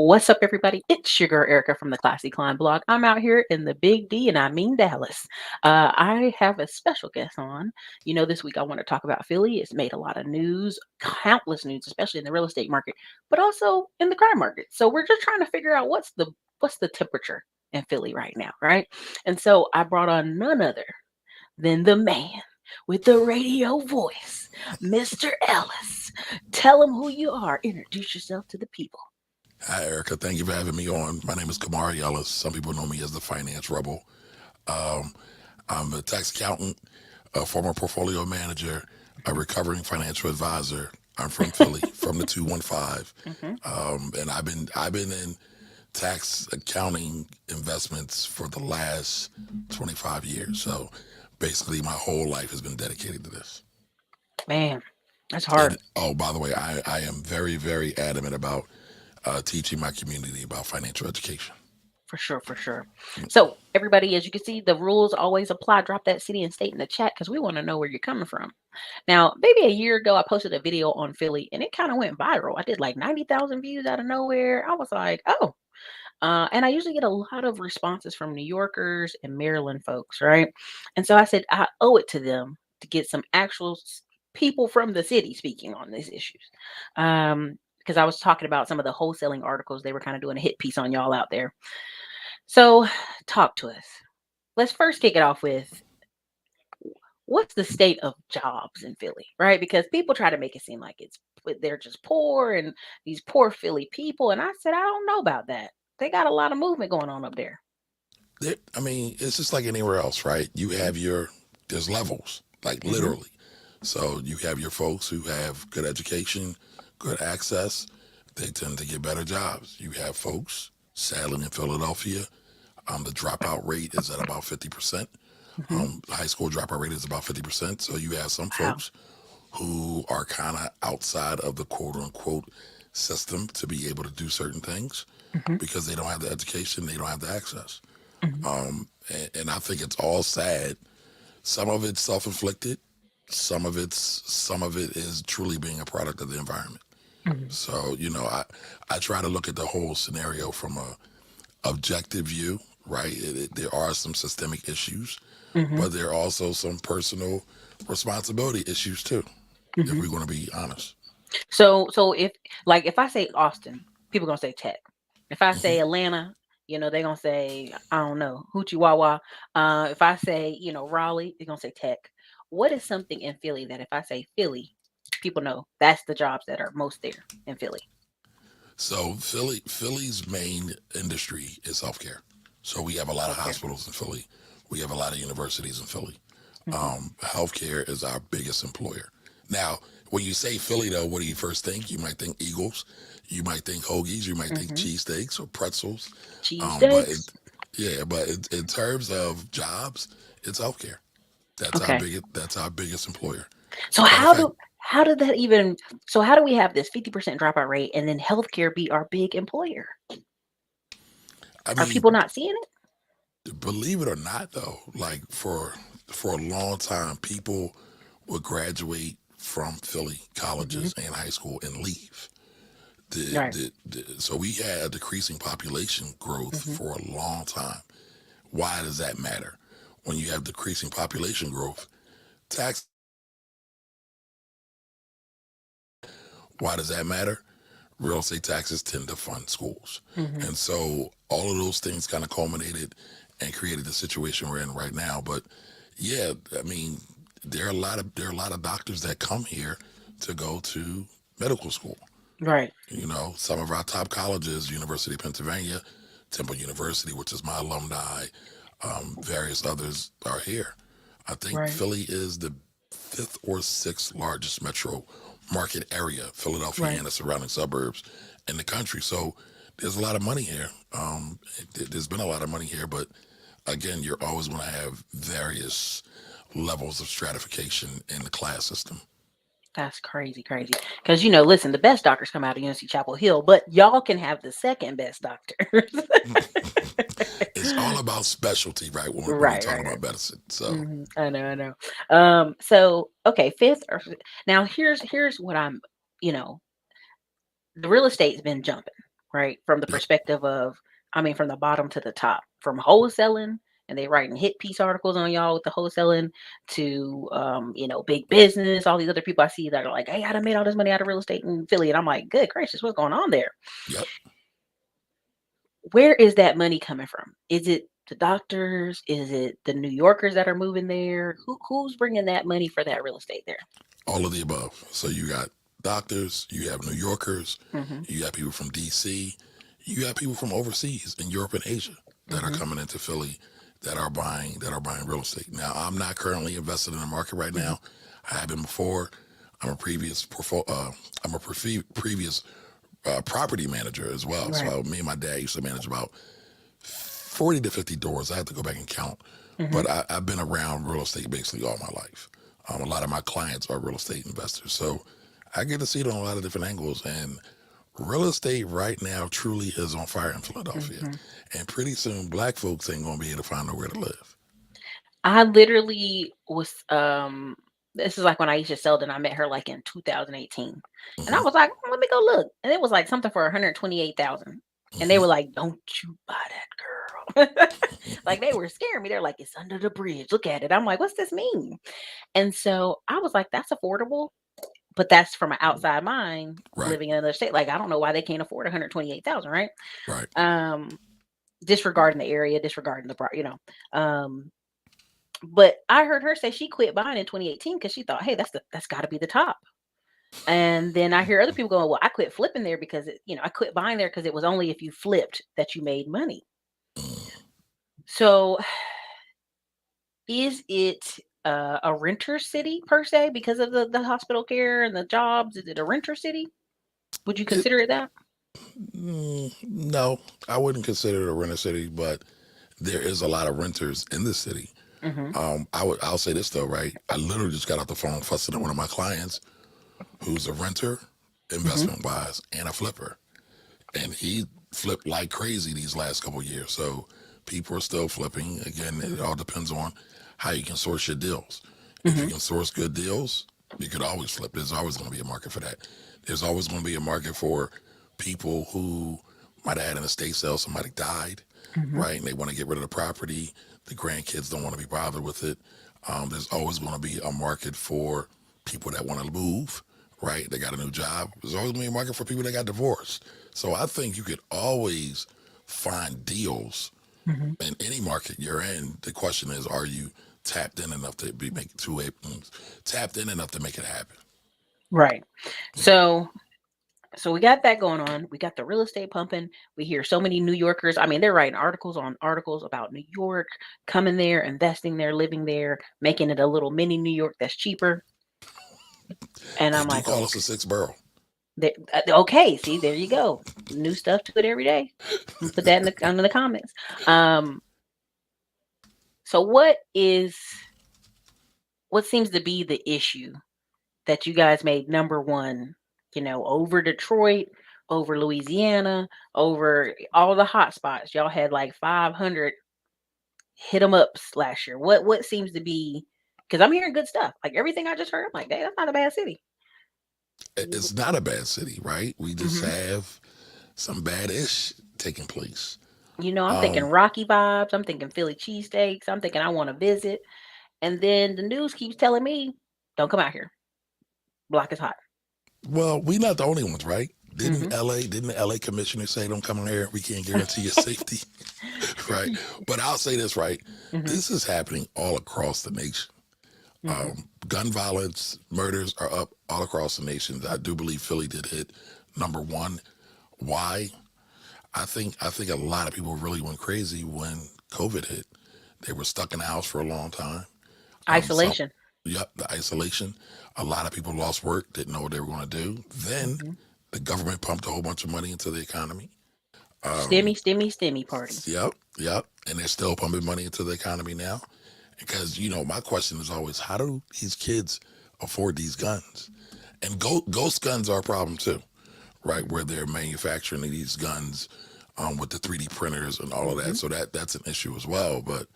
What's up, everybody? It's your girl Erica from the Classy Climb blog. I'm out here in the Big D, and I mean Dallas. I have a special guest on. This week I want to talk about Philly. It's made a lot of news, countless news, especially in the real estate market, but also in the crime market. So we're just trying to figure out what's the temperature in Philly right now, right? And so I brought on none other than the man with the radio voice, Mr. Ellis. Tell him who you are. Introduce yourself to the people. Hi, Erica. Thank you for having me on. My name is Camari Ellis. Some people know me as the Finance Rebel. Um, I'm a tax accountant, a former portfolio manager, a recovering financial advisor. I'm from Philly, from the 215, Mhm. and I've been in tax accounting investments for the last 25 years. So basically, my whole life has been dedicated to this. Man, that's hard. And oh, by the way, I am very, very adamant about teaching my community about financial education. For sure, for sure. So, everybody, as you can see, the rules always apply. Drop that city and state in the chat because we want to know where you're coming from. Now, maybe a year ago, I posted a video on Philly and it kind of went viral. I did like 90,000 views out of nowhere. I was like, oh. And I usually get a lot of responses from New Yorkers and Maryland folks, right? And so I said, I owe it to them to get some actual people from the city speaking on these issues. Because I was talking about some of the wholesaling articles they were kind of doing a hit piece on y'all out there. So, talk to us. Let's first kick it off with what's the state of jobs in Philly, right? Because people try to make it seem like they're just poor and these poor Philly people. And I said, I don't know about that. They got a lot of movement going on up there. I mean, it's just like anywhere else, right? There's levels, like Hmm. literally. So you have your folks who have good education, good access, they tend to get better jobs. You have folks, sadly in Philadelphia, the dropout rate is at about 50%. Hmm. High school dropout rate is about 50%. So you have some Wow. folks who are kind of outside of the quote unquote system to be able to do certain things Hmm. because they don't have the education, they don't have the access. Hmm. And I think it's all sad. Some of it's self-inflicted. Some of it is truly being a product of the environment. Hmm. So I try to look at the whole scenario from a objective view. Right, there are some systemic issues, Hmm. but there are also some personal responsibility issues too. If Hmm. we're going to be honest. So if I say Austin, people gonna say tech. If I Hmm. say Atlanta, they're gonna say, I don't know, hoochie wawa. If I say, Raleigh, they're gonna say tech. What is something in Philly that if I say Philly, people know that's the jobs that are most there in Philly? So Philly's main industry is healthcare. So we have a lot of Healthcare. hospitals in Philly. We have a lot of universities in Philly. Hmm. Healthcare is our biggest employer. Now, when you say Philly, though, what do you first think? You might think Eagles, you might think hoagies, you might think Hmm. cheesesteaks or pretzels. Um, but it, Cheesesteaks. yeah, but in terms of jobs, it's healthcare. Okay. That's our biggest employer. So Matter of fact, how did that even so how do we have this 50% dropout rate and then healthcare be our big employer? I Are mean, people not seeing it? believe it or not, though, like for a long time, people would graduate from Philly Hmm. colleges and high school and leave. Right. So we had a decreasing population growth Hmm. for a long time. Why does that matter? When you have decreasing population growth, tax. Why does that matter? Real estate taxes tend to fund schools, Hmm. and so all of those things kind of culminated and created the situation we're in right now. But yeah, I mean, there are a lot of doctors that come here to go to medical school. Right. Some of our top colleges, University of Pennsylvania, Temple University, which is my alumni, various others are here. I think Right. Philly is the fifth or sixth largest metro market area, Philadelphia Right. and the surrounding suburbs in the country. So there's a lot of money here. There's been a lot of money here, but again, you're always going to have various levels of stratification in the class system. That's crazy, crazy. Because listen, the best doctors come out of UNC Chapel Hill, but y'all can have the second best doctors. It's all about specialty, right? When we're Right, talking right, about right. medicine. So I know, I know. So okay, fifth or now here's what I'm, you know, the real estate's been jumping. right? From the Yep. perspective of, I mean, from the bottom to the top, from wholesaling, and they writing hit piece articles on y'all with the wholesaling to, big business, all these other people I see that are like, hey, I done made all this money out of real estate in Philly. And I'm like, good gracious, what's going on there? Yep. Where is that money coming from? Is it the doctors? Is it the New Yorkers that are moving there? Who's bringing that money for that real estate there? All of the above. So you got doctors, you have New Yorkers, Hmm. you got people from DC, you got people from overseas in Europe and Asia that are Hmm. coming into Philly that are buying real estate. Now, I'm not currently invested in the market right Hmm. now. I have been before. I'm a previous previous property manager as well. Right. So me and my dad used to manage about 40 to 50 doors. I have to go back and count. Hmm. But I've been around real estate basically all my life. A lot of my clients are real estate investors. So I get to see it on a lot of different angles. And real estate right now truly is on fire in Philadelphia. Hmm. And pretty soon, black folks ain't going to be able to find nowhere to live. I literally was this is like when Aisha Selden, I met her like in 2018. And I Hmm. was like, let me go look. And it was like something for 128,000. And they Hmm. were like, don't you buy that girl. Like they were scaring me. They're like, it's under the bridge. Look at it. I'm like, what's this mean? And so I was like, that's affordable. But that's from an outside mind Right, living in another state. Like, I don't know why they can't afford 128,000, right? right. Um, disregarding the area, disregarding the Um, but I heard her say she quit buying in 2018 because she thought, hey, that's got to be the top. And then I hear other people going, well, I quit flipping there because I quit buying there because it was only if you flipped that you made money. Mm. So is it a renter city per se because of the hospital care and the jobs? Is it a renter city? Would you It, consider it that? no, I wouldn't consider it a renter city, but there is a lot of renters in the city. Hmm. I'll say this though, right? I literally just got off the phone fussing at one of my clients who's a renter, Hmm. investment wise, and a flipper. And he flipped like crazy these last couple of years. So people are still flipping. Again, it all depends on how you can source your deals. If you Hmm. can source good deals, you could always flip. There's always going to be a market for that. There's always going to be a market for people who might have had an estate sale, somebody died, Hmm. right? And they want to get rid of the property. The grandkids don't want to be bothered with it. There's always going to be a market for people that want to move, right? They got a new job. There's always going to be a market for people that got divorced. So I think you could always find deals Hmm. in any market you're in. The question is, are you tapped in enough to be make tapped in enough to make it happen? Right. Yeah. So we got that going on. We got the real estate pumping. We hear so many New Yorkers. I mean, they're writing articles on articles about New York, coming there, investing there, living there, making it a little mini New York that's cheaper. And They I'm do like, call us a six borough. okay, see, there you go. New stuff to it every day. Put that under the comments. Um, so what seems to be the issue that you guys made number one, over Detroit, over Louisiana, over all the hot spots? Y'all had like 500 hit 'em ups last year. What seems to be, because I'm hearing good stuff. Like everything I just heard, I'm like, hey, that's not a bad city. It's not a bad city, right? We just Hmm. have some bad ish taking place. I'm thinking Um, Rocky vibes. I'm thinking Philly cheesesteaks. I'm thinking I want to visit. And then the news keeps telling me, don't come out here. Block is hot. well, we not the only ones, right? Hmm. Didn't the LA commissioner say don't come here? We can't guarantee your safety, right? But I'll say this, right? Hmm. This is happening all across the nation. Hmm. Gun violence, murders are up all across the nation. I do believe Philly did hit number one. Why? I think a lot of people really went crazy when COVID hit. They were stuck in the house for a long time. Some, Isolation. yep, the isolation. A lot of people lost work, didn't know what they were going to do. Then Hmm. the government pumped a whole bunch of money into the economy. Stimmy, Um, stimmy, stimmy party. yep, and they're still pumping money into the economy now. Because my question is always, how do these kids afford these guns? And ghost guns are a problem too, right? Where they're manufacturing these guns with the 3D printers and all of that. Hmm. So that's an issue as well. But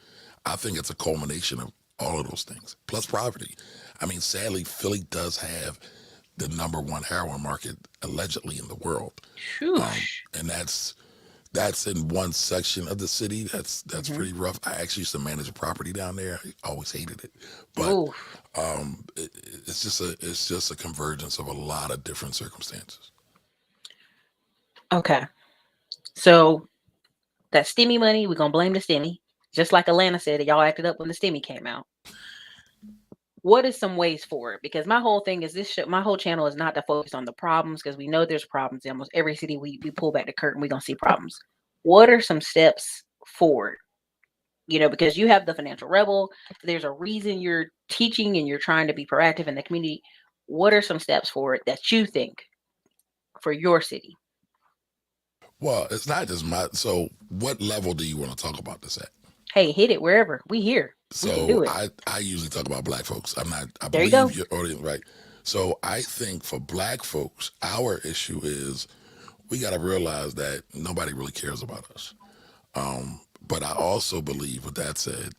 I think it's a culmination of all of those things, plus poverty. I mean, sadly, Philly does have the number one heroin market allegedly in the world. Shoosh. And that's in one section of the city. That's Hmm. pretty rough. I actually used to manage a property down there. I always hated it, but Ooh. it's just a convergence of a lot of different circumstances. Okay. So that stimmy money, we're gonna blame the stimmy. Just like Alana said, y'all acted up when the stimmy came out. What is some ways forward? Because my whole thing is my whole channel is not to focus on the problems because we know there's problems in almost every city. We pull back the curtain, we're gonna see problems. What are some steps forward? Because you have the financial rebel, there's a reason you're teaching and you're trying to be proactive in the community. What are some steps forward that you think for your city? Well, it's not just my. So, what level do you want to talk about this at? Hey, hit it wherever. We here. We can So, do it. I usually talk about black folks. I'm not. I There you believe go. your audience, right? So, I think for black folks, our issue is we got to realize that nobody really cares about us. But I also believe, with that said,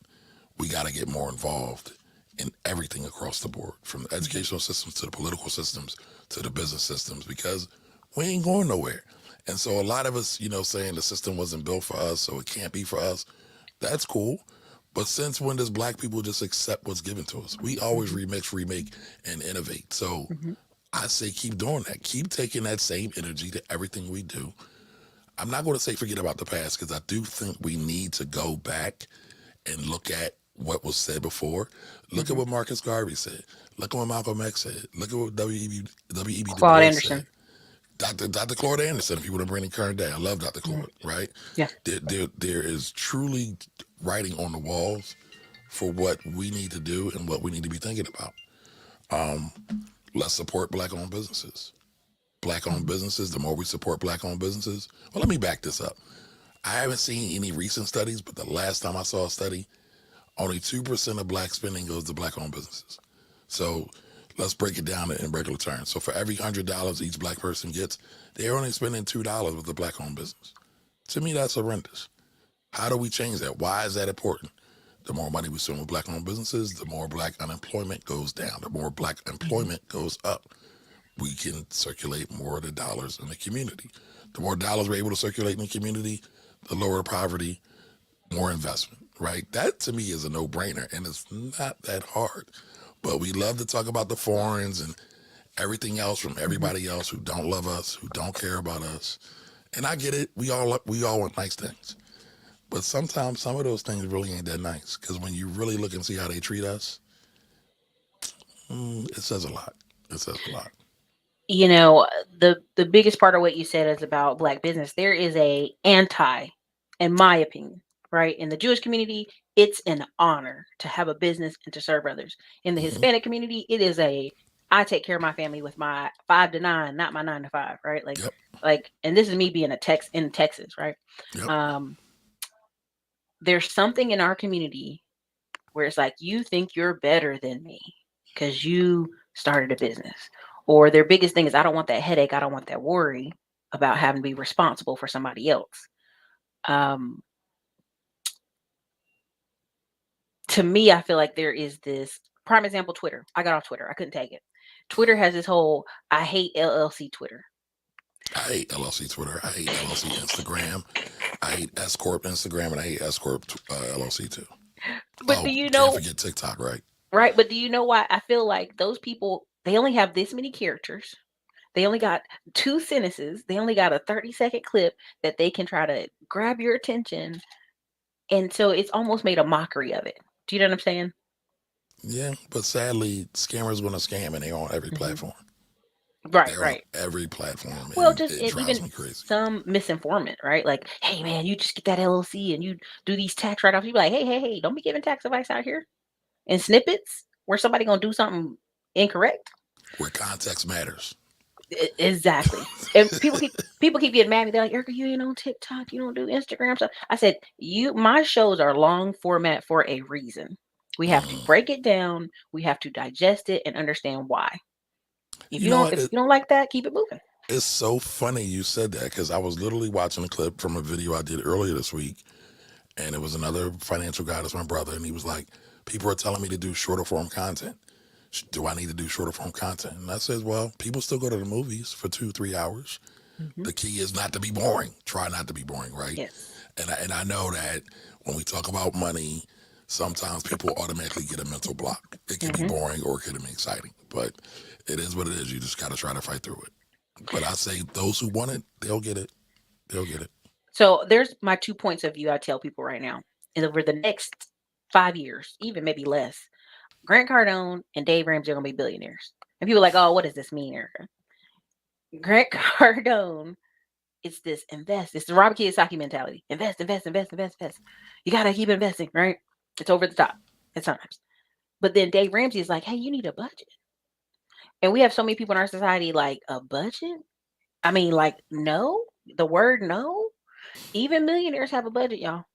we got to get more involved in everything across the board, from the Mhm. educational systems to the political systems to the business systems, because we ain't going nowhere. And so a lot of us, saying the system wasn't built for us, so it can't be for us, that's cool. But since when does black people just accept what's given to us? We always Mhm. remix, remake, and innovate. So Mhm. I say keep doing that. Keep taking that same energy to everything we do. I'm not going to say forget about the past because I do think we need to go back and look at what was said before. Look at Mhm. what Marcus Garvey said. Look at what Malcolm X said. Look at what W.E.B. Du Claude Bois said. Anderson. Dr. Claude Anderson, if you want to bring in current day. I love Dr. Mhm. Claude, right? Yeah. There is truly writing on the walls for what we need to do and what we need to be thinking about. Um, let's support black owned businesses. Black owned Mhm. businesses, the more we support black owned businesses. Well, let me back this up. I haven't seen any recent studies, but the last time I saw a study, only 2% of black spending goes to black owned businesses. So let's break it down in regular terms. So for every $100 each black person gets, they're only spending $2 with a black owned business. To me, that's horrendous. How do we change that? Why is that important? The more money we spend with black owned businesses, the more black unemployment goes down. The more black Mhm. employment goes up. We can circulate more of the dollars in the community. The more dollars we're able to circulate in the community, the lower poverty, more investment, right? That to me is a no brainer and it's not that hard. But we love to talk about the foreigns and everything else from Mhm. everybody else who don't love us, who don't care about us. And I get it. We all want nice things. But sometimes some of those things really ain't that nice because when you really look and see how they treat us, it says a lot. It says a lot. You know, the biggest part of what you said is about black business. There is a anti, in my opinion, right? In the Jewish community, it's an honor to have a business and to serve others. In the Hmm. Hispanic community, it is a I take care of my family with my 5 to 9, not my 9 to 5, right? Like Yep. like and this is me being in Texas, right? Yep. Um, there's something in our community where it's like you think you're better than me because you started a business. Or their biggest thing is I don't want that headache, I don't want that worry about having to be responsible for somebody else. Um, to me, I feel like there is this prime example Twitter. I got off Twitter. I couldn't take it. Twitter has this whole I hate LLC Twitter. I hate LLC Twitter. I hate LLC Instagram. I hate S Corp Instagram and I hate S Corp LLC too. But Oh, do you can't know, forget TikTok, right? right? But do you know why I feel like those people, they only have this many characters. They only got two sentences. They only got a 30-second clip that they can try to grab your attention. And so it's almost made a mockery of it. Do you know what I'm saying? Yeah, but sadly, scammers want to scam and they're on every Hmm. platform. Right, They're on right. every platform Well, and just it and drives even me crazy. some misinformant, right? Like, hey man, you just get that LLC and you do these tax write-offs. You be like, hey, don't be giving tax advice out here in snippets where somebody gonna do something incorrect. Where context matters. Exactly. And people keep getting mad at me. They're like, Erica, you ain't on TikTok, you don't do Instagram stuff. I said, my shows are long format for a reason. We have to Mm. break it down, we have to digest it and understand why. If You you know don't what? if you don't like that, keep it moving. It's so funny you said that because I was literally watching a clip from a video I did earlier this week, and it was another financial guy that's my brother, and he was like, "People are telling me to do shorter form content. Do I need to do shorter form content?" And I said, "Well, people still go to the movies for 2, 3 hours. Hmm. The key is not to be boring. Try not to be boring, right? Yes. And I know that when we talk about money, sometimes people automatically get a mental block. It can be Hmm. boring or it can be exciting, but it is what it is. You just got to try to fight through it. But I say those who want it, they'll get it. They'll get it. So there's my 2 points of view I tell people right now. And over the next 5 years, even maybe less, Grant Cardone and Dave Ramsey are gonna be billionaires. And people are like, oh, what does this mean, Erica? Grant Cardone is this invest. It's the Robert Kiyosaki mentality. Invest, invest, invest, invest, invest. You gotta keep investing, right? It's over the top at times. But then Dave Ramsey is like, hey, you need a budget. And we have so many people in our society like a budget. I mean, like, no, the word no. Even millionaires have a budget, y'all.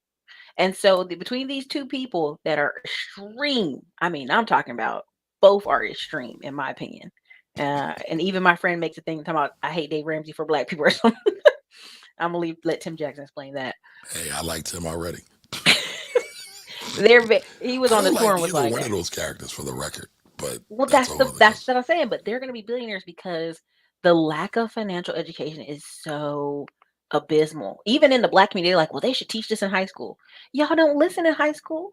And so between these two people that are extreme, I mean, I'm talking about both are extreme in my opinion. And even my friend makes a thing talking about I hate Dave Ramsey for black people or something. I'm gonna let Tim Jackson explain that. Hey, I liked him already. He was I on the don't tour like and was either like, one of those characters for the record, but well, that's a whole other that's question. what I'm saying. But they're gonna be billionaires because the lack of financial education is so abysmal. Even in the black community, they're like, well, they should teach this in high school. Y'all don't listen in high school.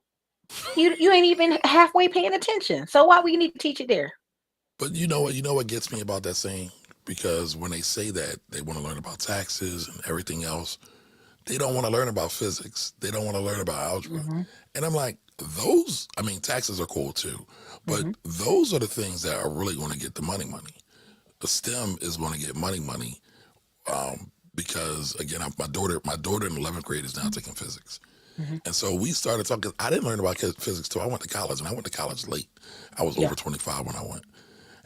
You ain't even halfway paying attention. So why we need to teach it there? But you know what? You know what gets me about that saying? Because when they say that they want to learn about taxes and everything else, they don't want to learn about physics. They don't want to learn about algebra. Hmm. And I'm like, those, I mean, taxes are cool too, but Hmm. those are the things that are really going to get the money. The STEM is going to get money. Because again, my daughter in 11th grade is now taking physics. Hmm. And so we started talking. I didn't learn about physics till I went to college, and I went to college late. I was Yeah. over 25 when I went.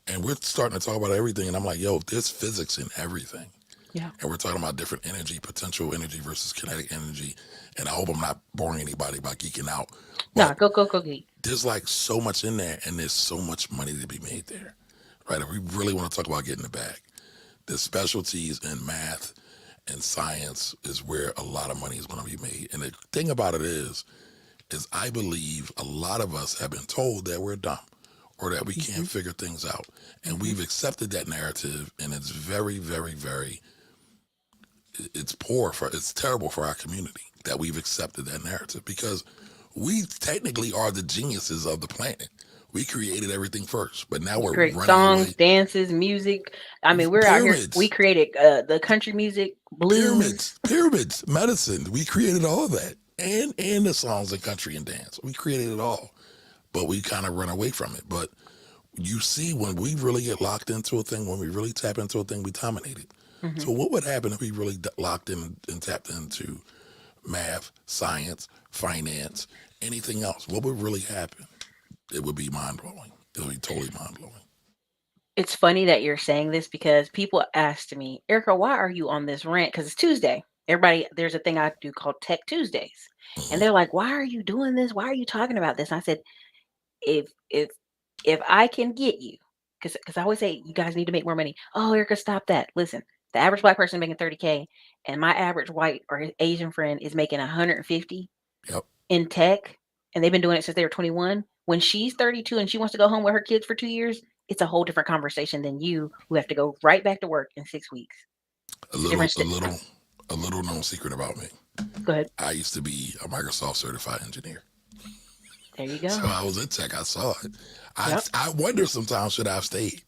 And we're starting to talk about everything. And I'm like, yo, there's physics in everything. Yeah. And we're talking about different energy, potential energy versus kinetic energy. And I hope I'm not boring anybody by geeking out. No, But go geek. there's like so much in there, and there's so much money to be made there. Right? If we really want to talk about getting the bag, the specialties in math and science is where a lot of money is going to be made. And the thing about it is I believe a lot of us have been told that we're dumb or that we Hmm. can't figure things out. And Hmm. we've accepted that narrative, and it's very, very, very, it's terrible for our community that we've accepted that narrative because we technically are the geniuses of the planet. We created everything first, but now We we're create running songs, away. dances, music. I mean, we're out here. We Pyramids, created the country music, blues. pyramids, medicine. We created all of that, and the songs and country and dance. We created it all, but we kind of run away from it. But you see, when we really get locked into a thing, when we really tap into a thing, we dominate it. Hmm. So what would happen if we really locked in and tapped into math, science, finance, anything else? What would really happen? It would be mind blowing. It would be totally mind blowing. It's funny that you're saying this because people asked me, Erica, why are you on this rant? Because it's Tuesday. Everybody, there's a thing I do called Tech Tuesdays, and Hmm. they're like, "Why are you doing this? Why are you talking about this?" And I said, "If if if I can get you, because I always say you guys need to make more money. Oh, Erica, stop that. Listen, the average black person is making 30K, and my average white or Asian friend is making 150 Yep. in tech, and they've been doing it since they were 21. When she's 32 and she wants to go home with her kids for 2 years, it's a whole different conversation than you who have to go right back to work in 6 weeks. A It's a little, different. a little, a little known secret about me. Go ahead. I used to be a Microsoft certified engineer. There you So go. I was in tech. I saw it. I Yep. I wonder sometimes should I have stayed,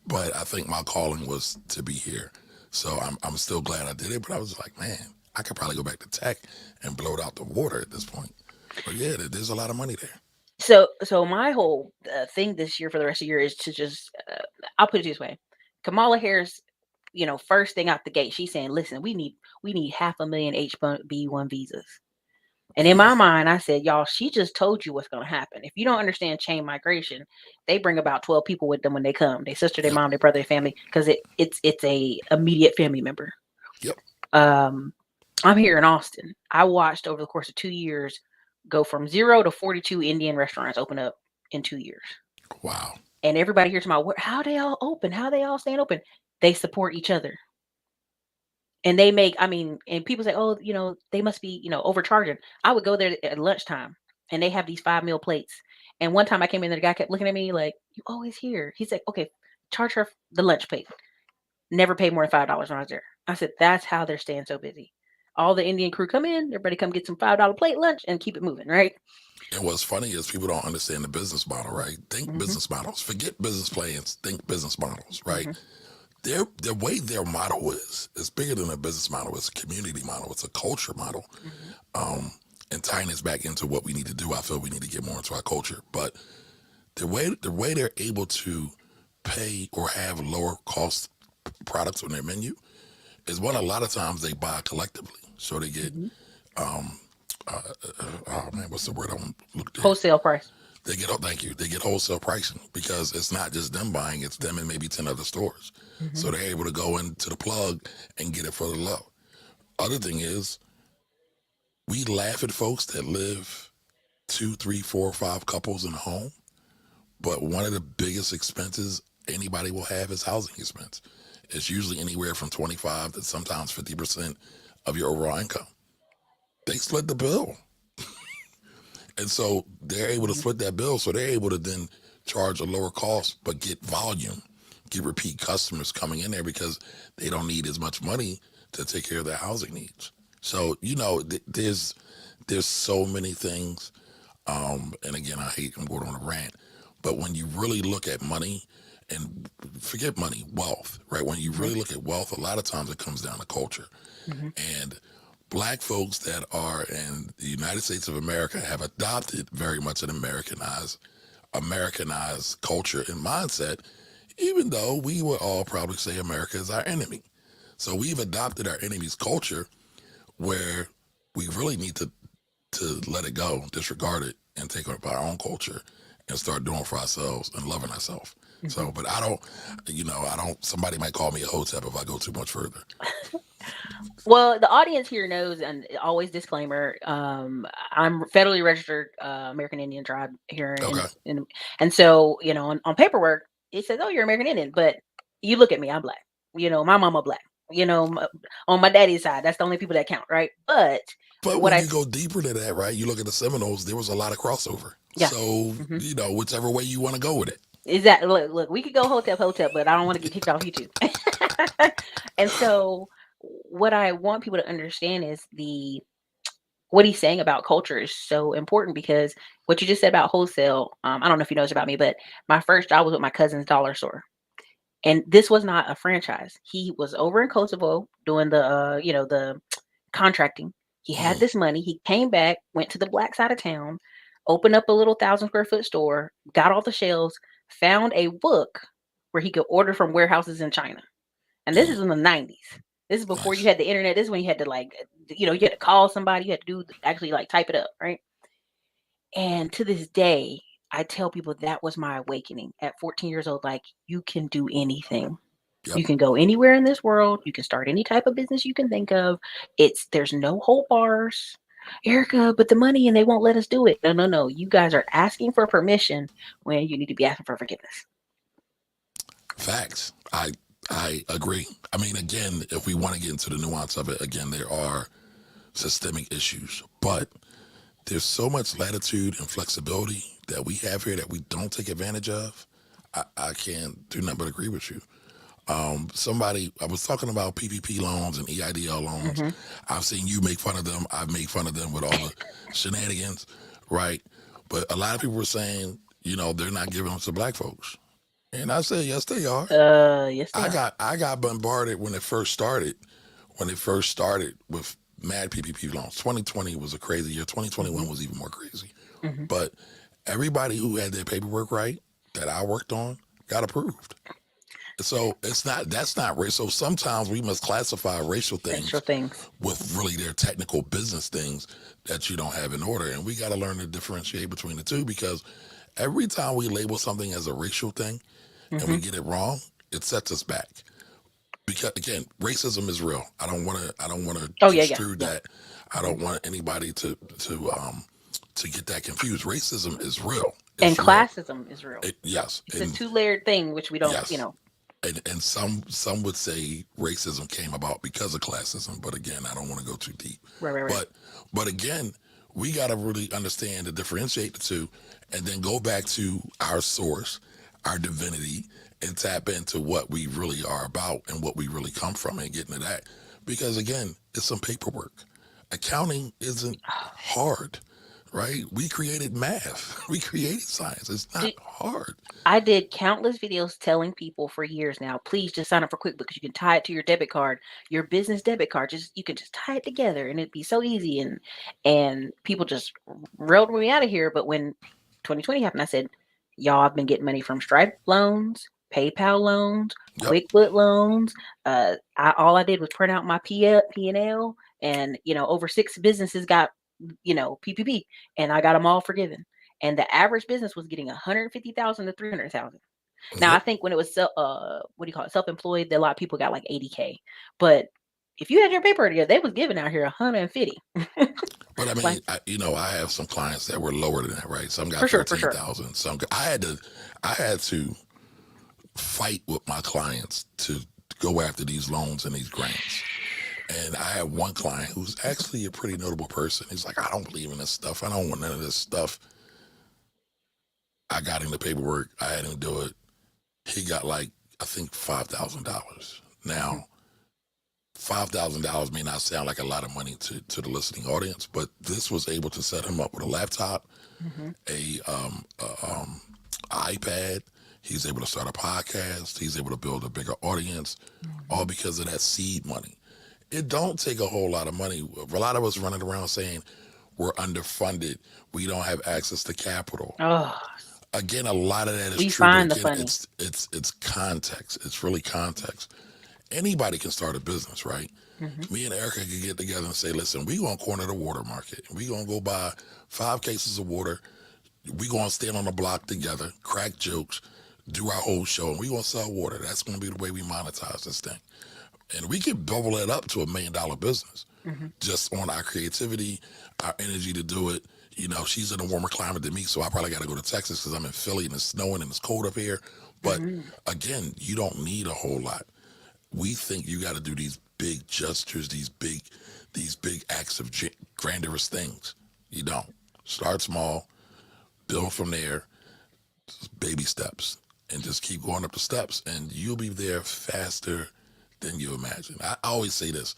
but I think my calling was to be here. So I'm still glad I did it. But I was like, man, I could probably go back to tech and blow it out the water at this point. But yeah, there's a lot of money there. So my whole thing this year for the rest of the year is to just I'll put it this way. Kamala Harris, first thing out the gate, she's saying, "Listen, we need 500,000 H-1B1 visas." And in Ooh, my mind, I said, "Y'all, she just told you what's going to happen. If you don't understand chain migration, they bring about 12 people with them when they come. Their sister, their yep, mom, their brother, their family, because it's a immediate family member." yep. Um, I'm here in Austin. I watched over the course of 2 years go from 0 to 42 Indian restaurants open up in 2 years. Wow. And everybody hears about how they all open, how they all staying open. They support each other. And they make, I mean, and people say, oh, they must be, overcharging. I would go there at lunchtime and they have these 5 meal plates. And one time I came in there, the guy kept looking at me like, you always here. He's like, okay, charge her the lunch plate. Never paid more than $5 when I was there. I said, that's how they're staying so busy. All the Indian crew come in, everybody come get some $5 plate lunch and keep it moving, right? And what's funny is people don't understand the business model, right? Think Mm-hmm. business models. Forget business plans. Think business models, right? Mm-hmm. The way their model is bigger than a business model. It's a community model. It's a culture model. Mm-hmm. Um, and tying this back into what we need to do, I feel we need to get more into our culture. But the way they're able to pay or have lower cost products on their menu is one. A lot of times they buy collectively, so they get Mm-hmm. um, oh man, what's the word I'm looking at? Wholesale price. They get, oh, thank you. They get wholesale pricing because it's not just them buying; it's them and maybe 10 other stores. Mm-hmm. So they're able to go into the plug and get it for the low. Other thing is, we laugh at folks that live two, three, four, five couples in a home, but one of the biggest expenses anybody will have is housing expense. It's usually anywhere from 25 to sometimes 50% of your overall income. They split the bill. And so they're able to Mm-hmm. split that bill. So they're able to then charge a lower cost, but get volume, get repeat customers coming in there because they don't need as much money to take care of their housing needs. So, there's so many things. And again, I'm going on a rant, but when you really look at money and forget money, wealth, right? When you Mm-hmm. really look at wealth, a lot of times it comes down to culture. Mm-hmm. And black folks that are in the United States of America have adopted very much an Americanized culture and mindset, even though we would all probably say America is our enemy. So we've adopted our enemy's culture where we really need to let it go, disregard it, and take up our own culture and start doing for ourselves and loving ourselves. Mm-hmm. So, but I don't, somebody might call me a hotep if I go too much further. Well, the audience here knows, and always disclaimer, I'm federally registered American Indian tribe here Okay. and so, on paperwork, it says, oh, you're American Indian, but you look at me, I'm black. My mama black. On my daddy's side, that's the only people that count, right? But But what when I, you go deeper to that, right, you look at the Seminoles, there was a lot of crossover. yeah. So, Hmm. whichever way you want to go with it. Is that look, we could go hotep, but I don't want to get kicked off YouTube. And so what I want people to understand is what he's saying about culture is so important because what you just said about wholesale, I don't know if you know this about me, but my first job was with my cousin's dollar store. And this was not a franchise. He was over in Kosovo doing the contracting. He had Mhm. this money. He came back, went to the black side of town, opened up a little 1,000 square foot store, got all the shelves, found a book where he could order from warehouses in China. And this Mhm. is in the 90s. This is before you Nice. had the internet. This is when you had to you had to call somebody. You had to actually like type it up, right? And to this day, I tell people that was my awakening at 14 years old. Like, you can do anything. Yep. You can go anywhere in this world. You can start any type of business you can think of. There's no whole bars. Erica, but the money and they won't let us do it. No, no, no. You guys are asking for permission when you need to be asking for forgiveness. Facts. I agree. I mean, again, if we want to get into the nuance of it, again, there are systemic issues, but there's so much latitude and flexibility that we have here that we don't take advantage of. I can't do nothing but agree with you. I was talking about PPP loans and EIDL loans. Hmm. I've seen you make fun of them. I've made fun of them with all the shenanigans, right? But a lot of people were saying, they're not giving them to black folks. And I said, yes, they are. Yes, they I are. got I got bombarded when it first started. When it first started with mad PPP loans. 2020 was a crazy year. Hmm. 2021 was even more crazy. Hmm. But everybody who had their paperwork right that I worked on got approved. So that's not race. So sometimes we must classify racial Racial things things. with really their technical business things that you don't have in order. And we got to learn to differentiate between the two because every time we label something as a racial thing and we Hmm. get it wrong, it sets us back. Because again, racism is real. I don't want to Oh yeah, yeah, construe yeah. that. I Hmm. don't want anybody to get that confused. Racism is real. And It's real. classism is real. Yes, It's a and two-layered thing, which we don't, yes, and some would say racism came about because of classism. But again, I don't want to go too deep. Right, right, right. But again, we got to really understand to differentiate the two, and then go back to our source, our divinity, and tap into what we really are about and what we really come from and get into that. Because again, it's some paperwork. Accounting isn't hard, right? We created math, we created science. It's not Did, hard. I did countless videos telling people for years now, please just sign up for QuickBooks. You can tie it to your debit card, your business debit card. Just you can just tie it together and it'd be so easy. And people just railed me out of here. But when 2020 happened, I said, y'all, I've been getting money from Stripe loans, PayPal loans, Yep. QuickBook loans. All I did was print out my P&L, and over 6 businesses got PPP, and I got them all forgiven. And the average business was getting 150,000 to 300,000. Now I Yep. think when it was what do you call it, self-employed, a lot of people got like 80K. But if you had your paper together, they was giving out here 150. But I mean, Like I have some clients that were lower than that, right? Some got for sure, for sure. 13,000. I had to fight with my clients to go after these loans and these grants. And I have one client who's actually a pretty notable person. He's like, I don't believe in this stuff. I don't want none of this stuff. I got him the paperwork. I had him do it. He got like, I think $5,000. Hmm. Now, $5,000 may not sound like a lot of money to the listening audience, but this was able to set him up with a laptop, Hmm. a iPad. He's able to start a podcast. He's able to build a bigger audience, Hmm. all because of that seed money. It don't take a whole lot of money. A lot of us running around saying we're underfunded. We don't have access to capital. Oh, Again, a lot of that is we true, but find the again, funny. it's context. It's really context. Anybody can start a business, right? Hmm. Me and Erica could get together and say, listen, we gonna corner the water market. We gonna go buy 5 cases of water. We gonna stand on the block together, crack jokes, do our whole show, and we gonna sell water. That's gonna be the way we monetize this thing. And we could bubble it up to $1 million business Hmm. just on our creativity, our energy to do it. She's in a warmer climate than me, so I probably got to go to Texas because I'm in Philly and it's snowing and it's cold up here. But Hmm. again, you don't need a whole lot. We think you got to do these big gestures, these big acts of grandiose things. You don't. Start small, build from there, baby steps, and just keep going up the steps, and you'll be there faster than you imagine. I always say this: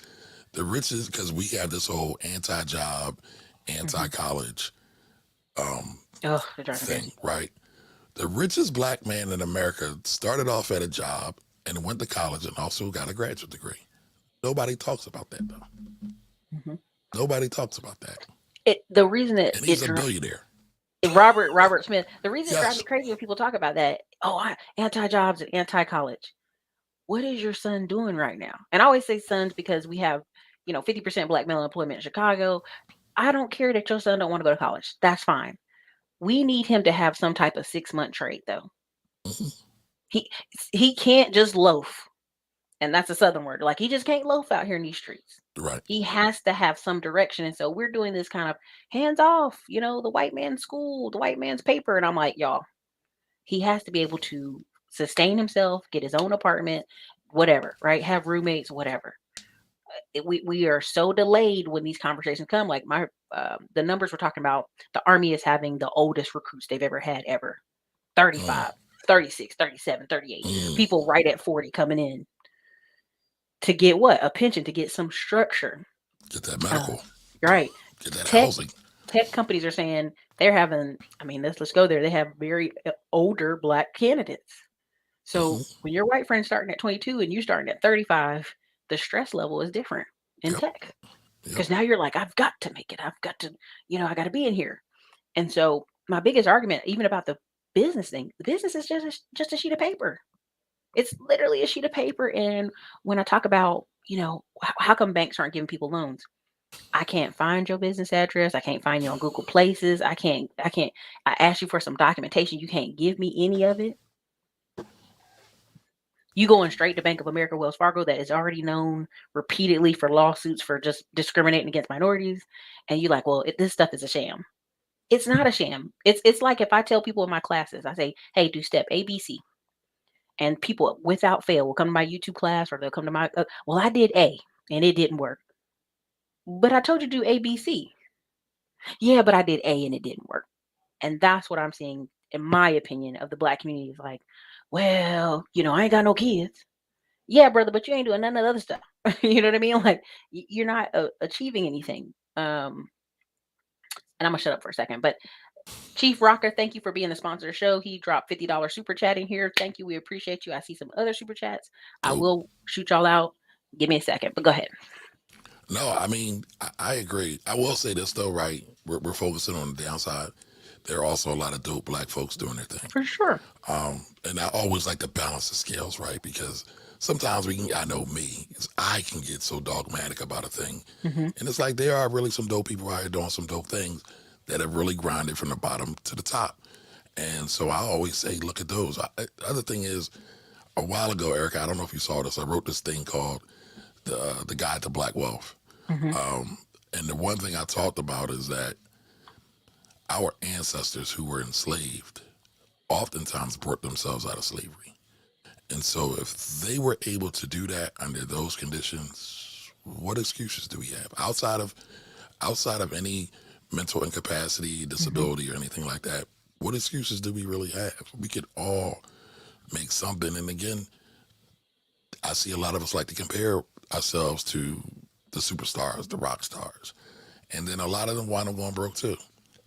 the richest, because we have this whole anti-job, Hmm. anti-college Oh, they're driving me thing, crazy. right? The richest black man in America started off at a job and went to college and also got a graduate degree. Nobody talks about that though. Hmm. Nobody talks about that. The reason that And he's a billionaire. Robert Smith, the reason it drives me Yes. crazy when people talk about that. Oh, anti-jobs and anti-college. What is your son doing right now? And I always say sons because we have 50% black male employment in Chicago. I don't care that your son don't want to go to college. That's fine. We need him to have some type of 6-month trade though. Mhm. He he can't just loaf. And that's a southern word. Like he just can't loaf out here in these streets. Right. He has to have some direction. And so we're doing this kind of hands off, the white man's school, the white man's paper. And I'm like, y'all, he has to be able to sustain himself, get his own apartment, whatever, right? Have roommates, whatever. We are so delayed when these conversations come. Like the numbers we're talking about, the Army is having the oldest recruits they've ever had ever. Mm, 35, 36, 37, 38. mm. People right at 40 coming in to get what? A pension, to get some structure. Get that Uh, medical. right. Get that Tech housing. tech companies are saying they're having, I mean, let's go there. They have very older black candidates. So Hmm. when your white friend's starting at 22 and you starting at 35, the stress level is different in Yep. tech. Yep. Because now you're like, I've got to make it. I've got to, I got to be in here. And so my biggest argument, even about the business thing, the business is just a sheet of paper. It's literally a sheet of paper. And when I talk about, how come banks aren't giving people loans? I can't find your business address. I can't find you on Google Places. I can't. I asked you for some documentation. You can't give me any of it. You going straight to Bank of America, Wells Fargo, that is already known repeatedly for lawsuits for just discriminating against minorities, and you like, well, this stuff is a sham. It's not a sham. It's like if I tell people in my classes, I say, hey, do step ABC, and people without fail will come to my YouTube class or they'll come to my, well, I did A and it didn't work, but I told you to do ABC. Yeah, but I did A and it didn't work. And that's what I'm seeing, in my opinion, of the black community is like, well, I ain't got no kids. Yeah, brother, but you ain't doing none of the other stuff. You know what I mean? Like you're not achieving anything. And I'm gonna shut up for a second. But Chief Rocker, thank you for being the sponsor of the show. He dropped $50 super chat in here. Thank you. We appreciate you. I see some other super chats. I Dope. will shoot y'all out. Give me a second, but go ahead. No, I mean, I agree. I will say this though, right? We're focusing on the downside. There are also a lot of dope black folks doing their thing. For sure. And I always like to balance the scales, right? Because sometimes I know me, I can get so dogmatic about a thing. Hmm. And it's like there are really some dope people out here doing some dope things that have really grinded from the bottom to the top. And so I always say, look at those. The other thing is, a while ago, Ericka, I don't know if you saw this, I wrote this thing called the Guide to Black Wealth. Hmm. And the one thing I talked about is that our ancestors who were enslaved oftentimes brought themselves out of slavery. And so if they were able to do that under those conditions, what excuses do we have outside of any mental incapacity, Hmm. disability, or anything like that? What excuses do we really have? We could all make something. And again, I see a lot of us like to compare ourselves to the superstars, the rock stars. And then a lot of them wind up going broke too.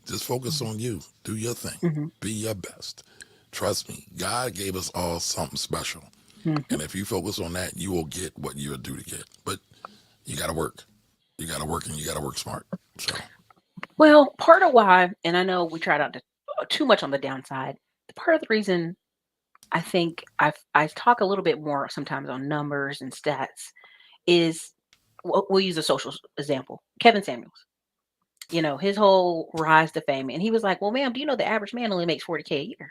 Just focus on you. Do your thing. Hmm. Be your best. Trust me, God gave us all something special. Hmm. And if you focus on that, you will get what you're due to get. But you got to work. You got to work and you got to work smart. So, Well, part of why, and I know we tried out to too much on the downside. Part of the reason I think I talk a little bit more sometimes on numbers and stats is we'll use a social example. Kevin Samuels, his whole rise to fame, and he was like, "Well, ma'am, do you know the average man only makes 40K a year?"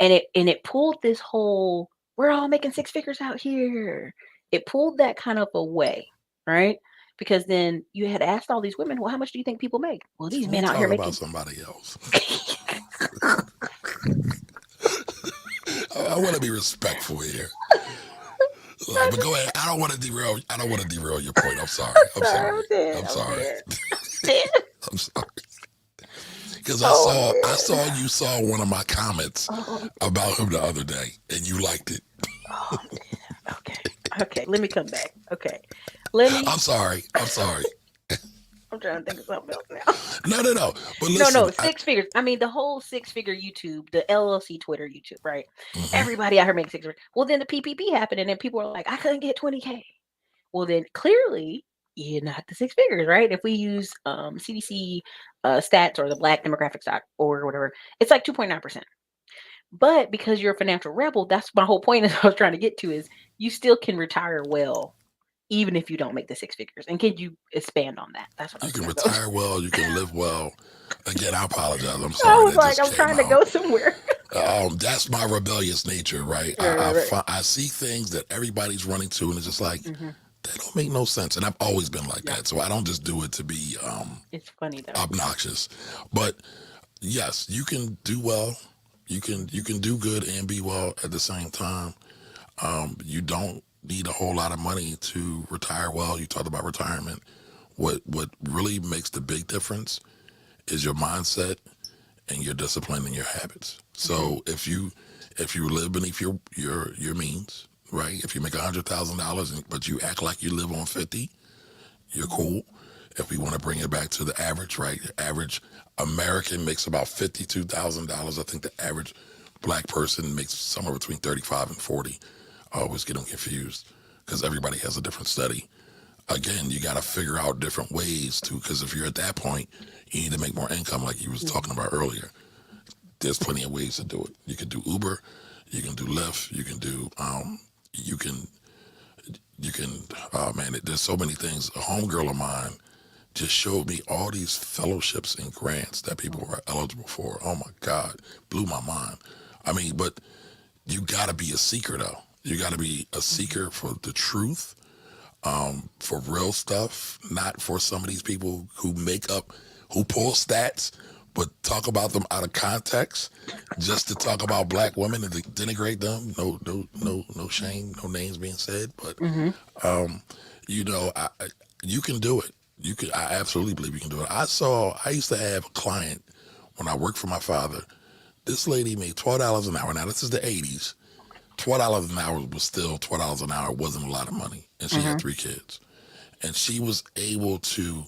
And it pulled this whole we're all making six figures out here. It pulled that kind of away, right? Because then you had asked all these women, well, how much do you think people make? Well, these can we men out talk here about making. somebody else? I want to be respectful here. Like, but go ahead. I don't want to derail. I don't want to derail your point. I'm sorry. I'm Sorry, sorry. I'm dead. I'm I'm sorry. dead. Dead. I'm sorry. Because I Oh, saw I dead. saw you saw one of my comments Oh, about him the other day, and you liked it. oh, I'm dead. Okay. Okay. Let me come back. Okay. Let me. I'm sorry. I'm sorry. I'm trying to think of something else now. No. But No, listen, no, six figures. I mean, the whole six-figure YouTube, the LLC Twitter YouTube, right? mhm. Everybody out here makes six figures. Well, then the PPP happened, and then people are like, I couldn't get 20K. Well, then clearly you're not the six figures, right? If we use CDC stats or the Black demographic stock or whatever, it's like 2.9%. But because you're a financial rebel, that's my whole point. Is I was trying to get to is you still can retire well even if you don't make the six figures. And can you expand on that? That's what I You was can going to go retire well. You can live well. Again, I apologize. I'm to. I sorry was that like, just I'm came trying to out. go somewhere. That's my rebellious nature, right? Right, right, right. I see things that everybody's running to, and it's just like Hmm. that don't make no sense. And I've always been like Yeah, that, so I don't just do it to be it's funny though. obnoxious. But yes, you can do well. You can do good and be well at the same time. You don't need a whole lot of money to retire well. You talked about retirement. What really makes the big difference is your mindset and your discipline and your habits. Hmm. So if you live beneath your means, right? If you make $100,000 but you act like you live on 50, you're cool. If we want to bring it back to the average, right? The average American makes about $52,000. I think the average black person makes somewhere between 35 and 40. I always get them confused because everybody has a different study. Again, you got to figure out different ways to, because if you're at that point, you need to make more income, like you was talking about earlier. There's plenty of ways to do it. You can do Uber, you can do Lyft, you can do, you can, man, there's so many things. A homegirl of mine just showed me all these fellowships and grants that people were eligible for. Oh my God, blew my mind. I mean, but you got to be a seeker though. You got to be a seeker for the truth, for real stuff, not for some of these people who who pull stats, but talk about them out of context, just to talk about black women and to denigrate them. No shame, no names being said, but Hmm. um, you can do it. You can. I absolutely believe you can do it. I used to have a client when I worked for my father This lady made $12 an hour. Now this is the '80s. $12 an hour was still $12 an hour. It wasn't a lot of money, and she had Mm-hmm. 3 kids. And she was able to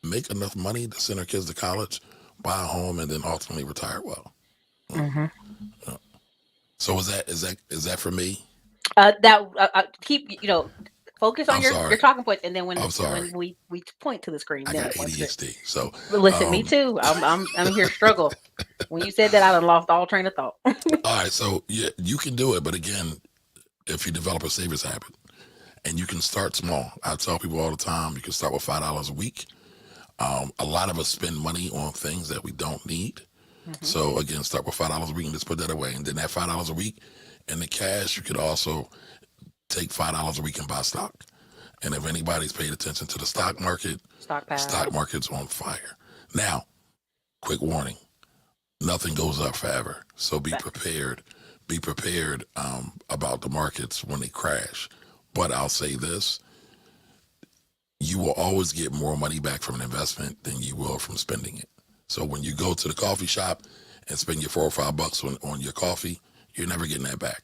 make enough money to send her kids to college, buy a home, and then ultimately retire well. Mm-hmm. So is that for me? That keep focus on I'm your sorry. talking points, and then I'm sorry. when we point to the screen, I then got it points there. ADHD. So But listen, me um, too. I'm here struggle. When you said that, I done lost all train of thought. all right. So yeah, you can do it, but again, if you develop a savings habit, and you can start small. I tell people all the time, you can start with $5 a week. A lot of us spend money on things that we don't need. Hmm. So again, start with $5 a week and just put that away. And then that $5 a week and the cash, you could also take $5 a week and buy stock. And if anybody's paid attention to the stock market, the Stockpile. stock market's on fire. Now, quick warning, nothing goes up forever. So be Facts. prepared. Be prepared about the markets when they crash. But I'll say this, you will always get more money back from an investment than you will from spending it. So when you go to the coffee shop and spend your $4 or $5 on your coffee, you're never getting that back.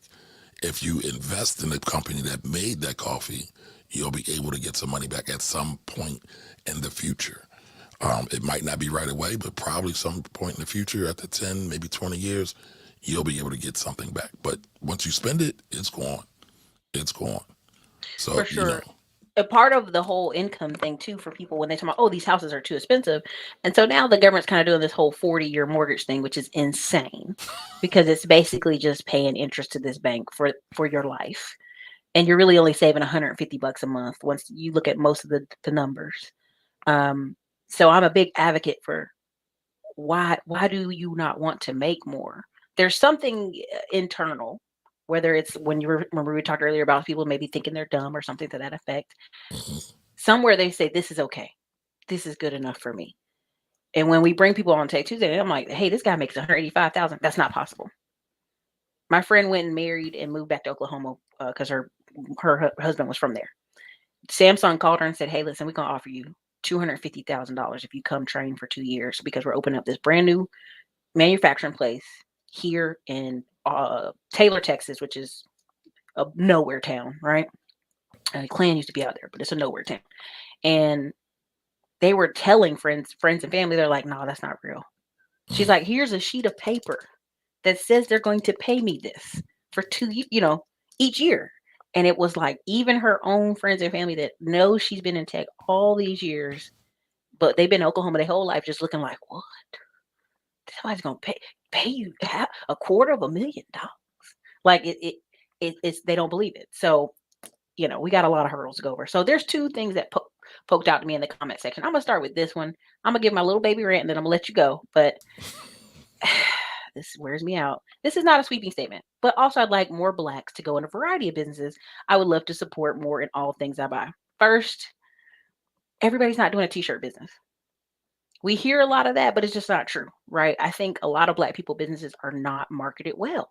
If you invest in the company that made that coffee, you'll be able to get some money back at some point in the future. It might not be right away, but probably some point in the future, after 10, maybe 20 years, you'll be able to get something back. But once you spend it, it's gone. It's gone. For So, sure. A part of the whole income thing too for people when they talk about, oh, these houses are too expensive, and so now the government's kind of doing this whole 40-year mortgage thing, which is insane because it's basically just paying interest to this bank for your life, and you're really only saving $150 a month once you look at most of the numbers. Um, so I'm a big advocate for why do you not want to make more? There's something internal, whether it's when you remember we talked earlier about people maybe thinking they're dumb or something to that effect. mhm. Somewhere they say this is okay, this is good enough for me. And when we bring people on Take Tuesday, I'm like, hey, this guy makes 185,000. That's not possible. My friend went and married and moved back to Oklahoma because her husband was from there. Samsung called her and said, hey, listen, we're gonna offer you $250,000 if you come train for 2 years because we're opening up this brand new manufacturing place here in Taylor, Texas, which is a nowhere town, right? Clan used to be out there, but it's a nowhere town. And they were telling friends and family, they're like, no, that's not real. She's like, here's a sheet of paper that says they're going to pay me this for each year. And it was like even her own friends and family that know she's been in tech all these years, but they've been in Oklahoma their whole life, just looking like, what? Somebody's gonna pay you $250,000. Like it's they don't believe it. So we got a lot of hurdles to go over. So there's two things that poked out to me in the comment section. I'm gonna start with this one. I'm gonna give my little baby rant, and then I'm gonna let you go. But this wears me out. This is not a sweeping statement, but also I'd like more blacks to go in a variety of businesses. I would love to support more in all things I buy. First, everybody's not doing a t-shirt business. We hear a lot of that, but it's just not true, right? I think a lot of black people businesses are not marketed well.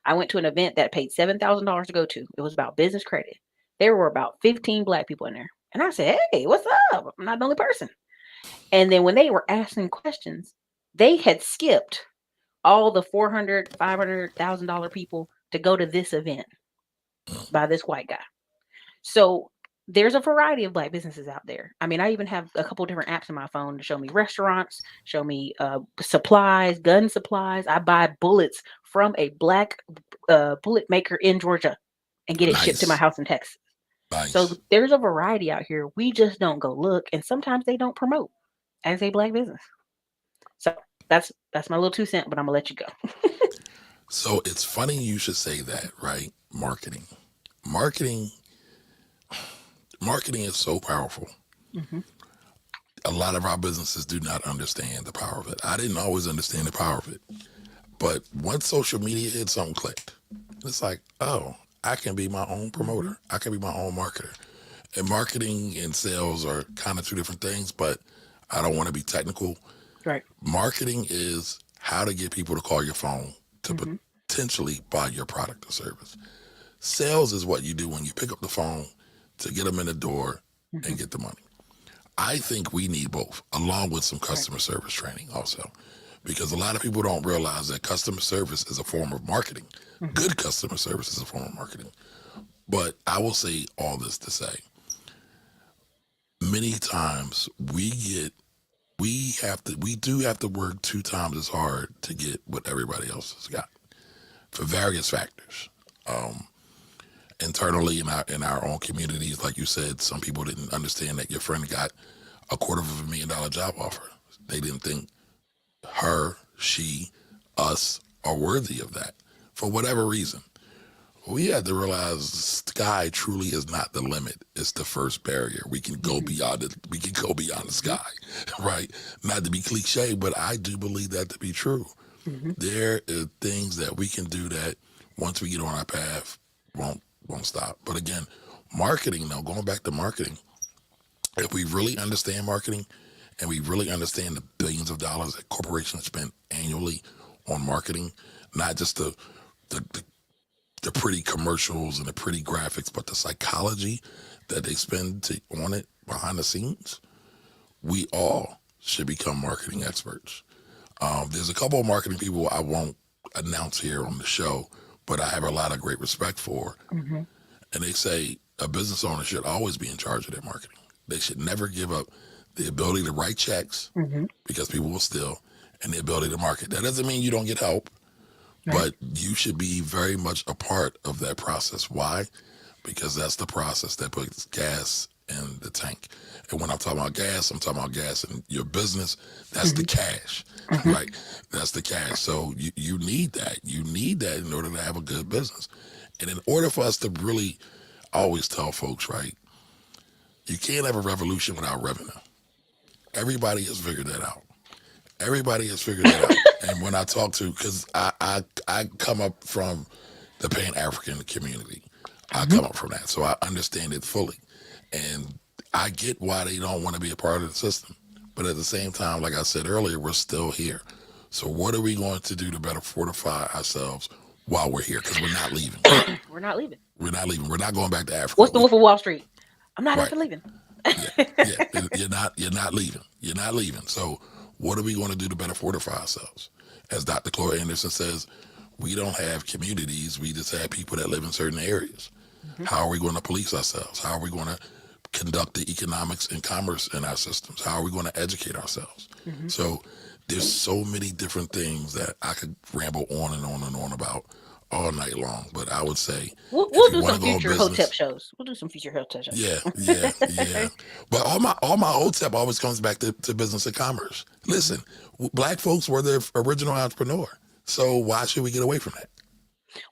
I went to an event that paid $7,000 to go to. It was about business credit. There were about 15 black people in there. And I said, hey, what's up? I'm not the only person. And then when they were asking questions, they had skipped all the $400,000, $500,000 people to go to this event by this white guy. So there's a variety of black businesses out there. I mean, I even have a couple different apps on my phone to show me restaurants, show me supplies, gun supplies. I buy bullets from a black bullet maker in Georgia and get it shipped to my Nice. house in Texas. So Nice. there's a variety out here. We just don't go look, and sometimes they don't promote as a black business. So that's my little 2 cents, but I'm gonna let you go. So it's funny you should say that, right? Marketing, marketing is so powerful. Hmm. A lot of our businesses do not understand the power of it. I didn't always understand the power of it. But once social media hit, something clicked. It's like, oh, I can be my own Hmm. promoter. I can be my own marketer. And marketing and sales are kind of two different things, but I don't want to be technical. Right. Marketing is how to get people to call your phone to Hmm. potentially buy your product or service. Sales is what you do when you pick up the phone to get them in the door Hmm. and get the money. I think we need both, along with some Right. customer service training also. because a lot of people don't realize that customer service is a form of marketing. Mhm. Good customer service is a form of marketing. But I will say all this to say, many times we do have to work 2 times as hard to get what everybody else has got for various factors. Um, Internally in our own communities, like you said, some people didn't understand that your friend got $250,000 job offer. They didn't think her, she, us are worthy of that for whatever reason. We had to realize sky truly is not the limit. It's the first barrier. We can go Mhm. beyond it. We can go beyond the sky, right? Not to be cliche, but I do believe that to be true. Mhm. There are things that we can do that once we get on our path won't stop. But again, marketing though, going back to marketing, if we really understand marketing and we really understand the billions of dollars that corporations spend annually on marketing, not just the, the the pretty commercials and the pretty graphics, but the psychology that they spend on it behind the scenes, we all should become marketing experts. There's a couple of marketing people I won't announce here on the show, but I have a lot of great respect for. Mhm. And they say a business owner should always be in charge of their marketing. They should never give up the ability to write checks Mhm. because people will steal and the ability to market. That doesn't mean you don't get help, Right. but you should be very much a part of that process. Why? Because that's the process that puts gas in the tank. And when I'm talking about gas, I'm talking about gas in your business. That's the Mhm. cash, Mhm. right? That's the cash. So you need that. You need that in order to have a good business. And in order for us to really, I always tell folks, right, you can't have a revolution without revenue. Everybody has figured that out. Everybody has figured that out. And when I talk to, because I come up from the Pan African community, I Mhm. come up from that, so I understand it fully, and I get why they don't want to be a part of the system. But at the same time, like I said earlier, we're still here. So what are we going to do to better fortify ourselves while we're here? Because we're not leaving. We're not leaving. We're not leaving. We're not going back to Africa. What's the Wolf of Wall Street? I'm not Right. ever leaving. Yeah, yeah. You're not leaving. You're not leaving. So what are we going to do to better fortify ourselves? As Dr. Chloe Anderson says, we don't have communities. We just have people that live in certain areas. Mhm. How are we going to police ourselves? How are we going to conduct the economics and commerce in our systems? How are we going to educate ourselves? Mhm. So there's so many different things that I could ramble on and on and on about all night long. But I would say if We'll you do want some to go future Hotep business, shows. We'll do some future Hotep yeah, shows. yeah, yeah. But all my hotep always comes back to business and commerce. Mhm. Listen, black folks were the original entrepreneur. So why should we get away from that?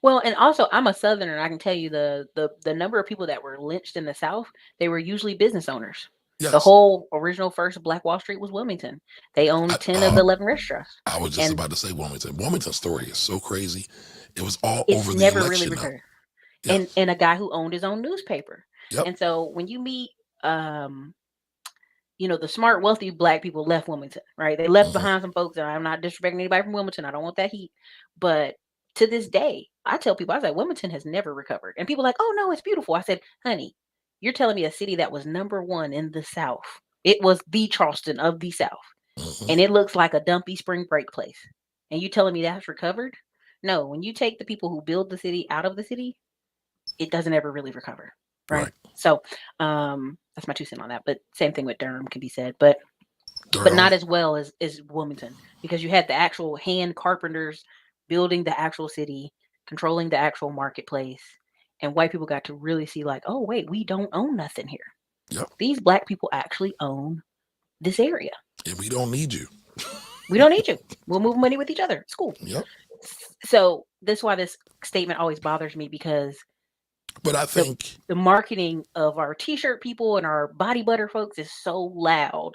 Well, and also I'm a Southerner. And I can tell you the number of people that were lynched in the South, they were usually business owners. The Yes. whole original first Black Wall Street was Wilmington. They I, owned 10 of uh, the 11 restaurants. I was just And about to say Wilmington. Wilmington's story is so crazy. It was all it's over the never really election, though. returned. Yes. And a guy who owned his own newspaper. Yep. And so when you meet um the smart, wealthy black people left Wilmington, right? They left Hmm. behind some folks, and I'm not disrespecting anybody from Wilmington. I don't want that heat. But to this day, I tell people, I say, Wilmington has never recovered. And people are like, oh, no, it's beautiful. I said, honey, you're telling me a city that was number one in the South. It was the Charleston of the South. Hmm. And it looks like a dumpy spring break place. And you telling me that's recovered? No, when you take the people who build the city out of the city, it doesn't ever really recover, right? Right. So that's my 2 cents on that. But same thing with Durham can be said. But Durham. not as well as Wilmington, because you had the actual hand carpenters building the actual city, controlling the actual marketplace, and white people got to really see like, oh wait, we don't own nothing here. Yep. These black people actually own this area. And we don't need you. We don't need you. We'll move money with each other. It's cool. Yep. So that's why this statement always bothers me, because But I the think, the marketing of our t-shirt people and our body butter folks is so loud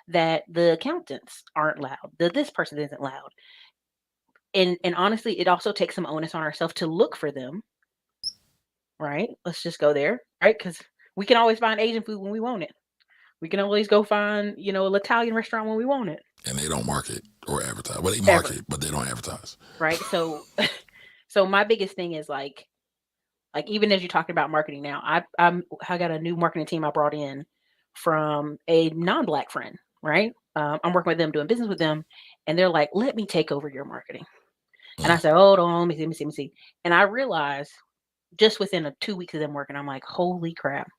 that the accountants aren't loud. This person isn't loud. And honestly, it also takes some onus on ourselves to look for them, right? Let's just go there, right? Because we can always find Asian food when we want it. We can always go find, an Italian restaurant when we want it, and they don't market or advertise. Well, they ever, market, but they don't advertise. right? So, so my biggest thing is like even as you're talking about marketing now, I got a new marketing team I brought in from a non-black friend. right? I'm working with them, doing business with them, and they're like, "Let me take over your marketing." And I Mm. said, "Hold on, let me see, let me see, let me see." And I realized just within 2 weeks of them working, I'm like, "Holy crap!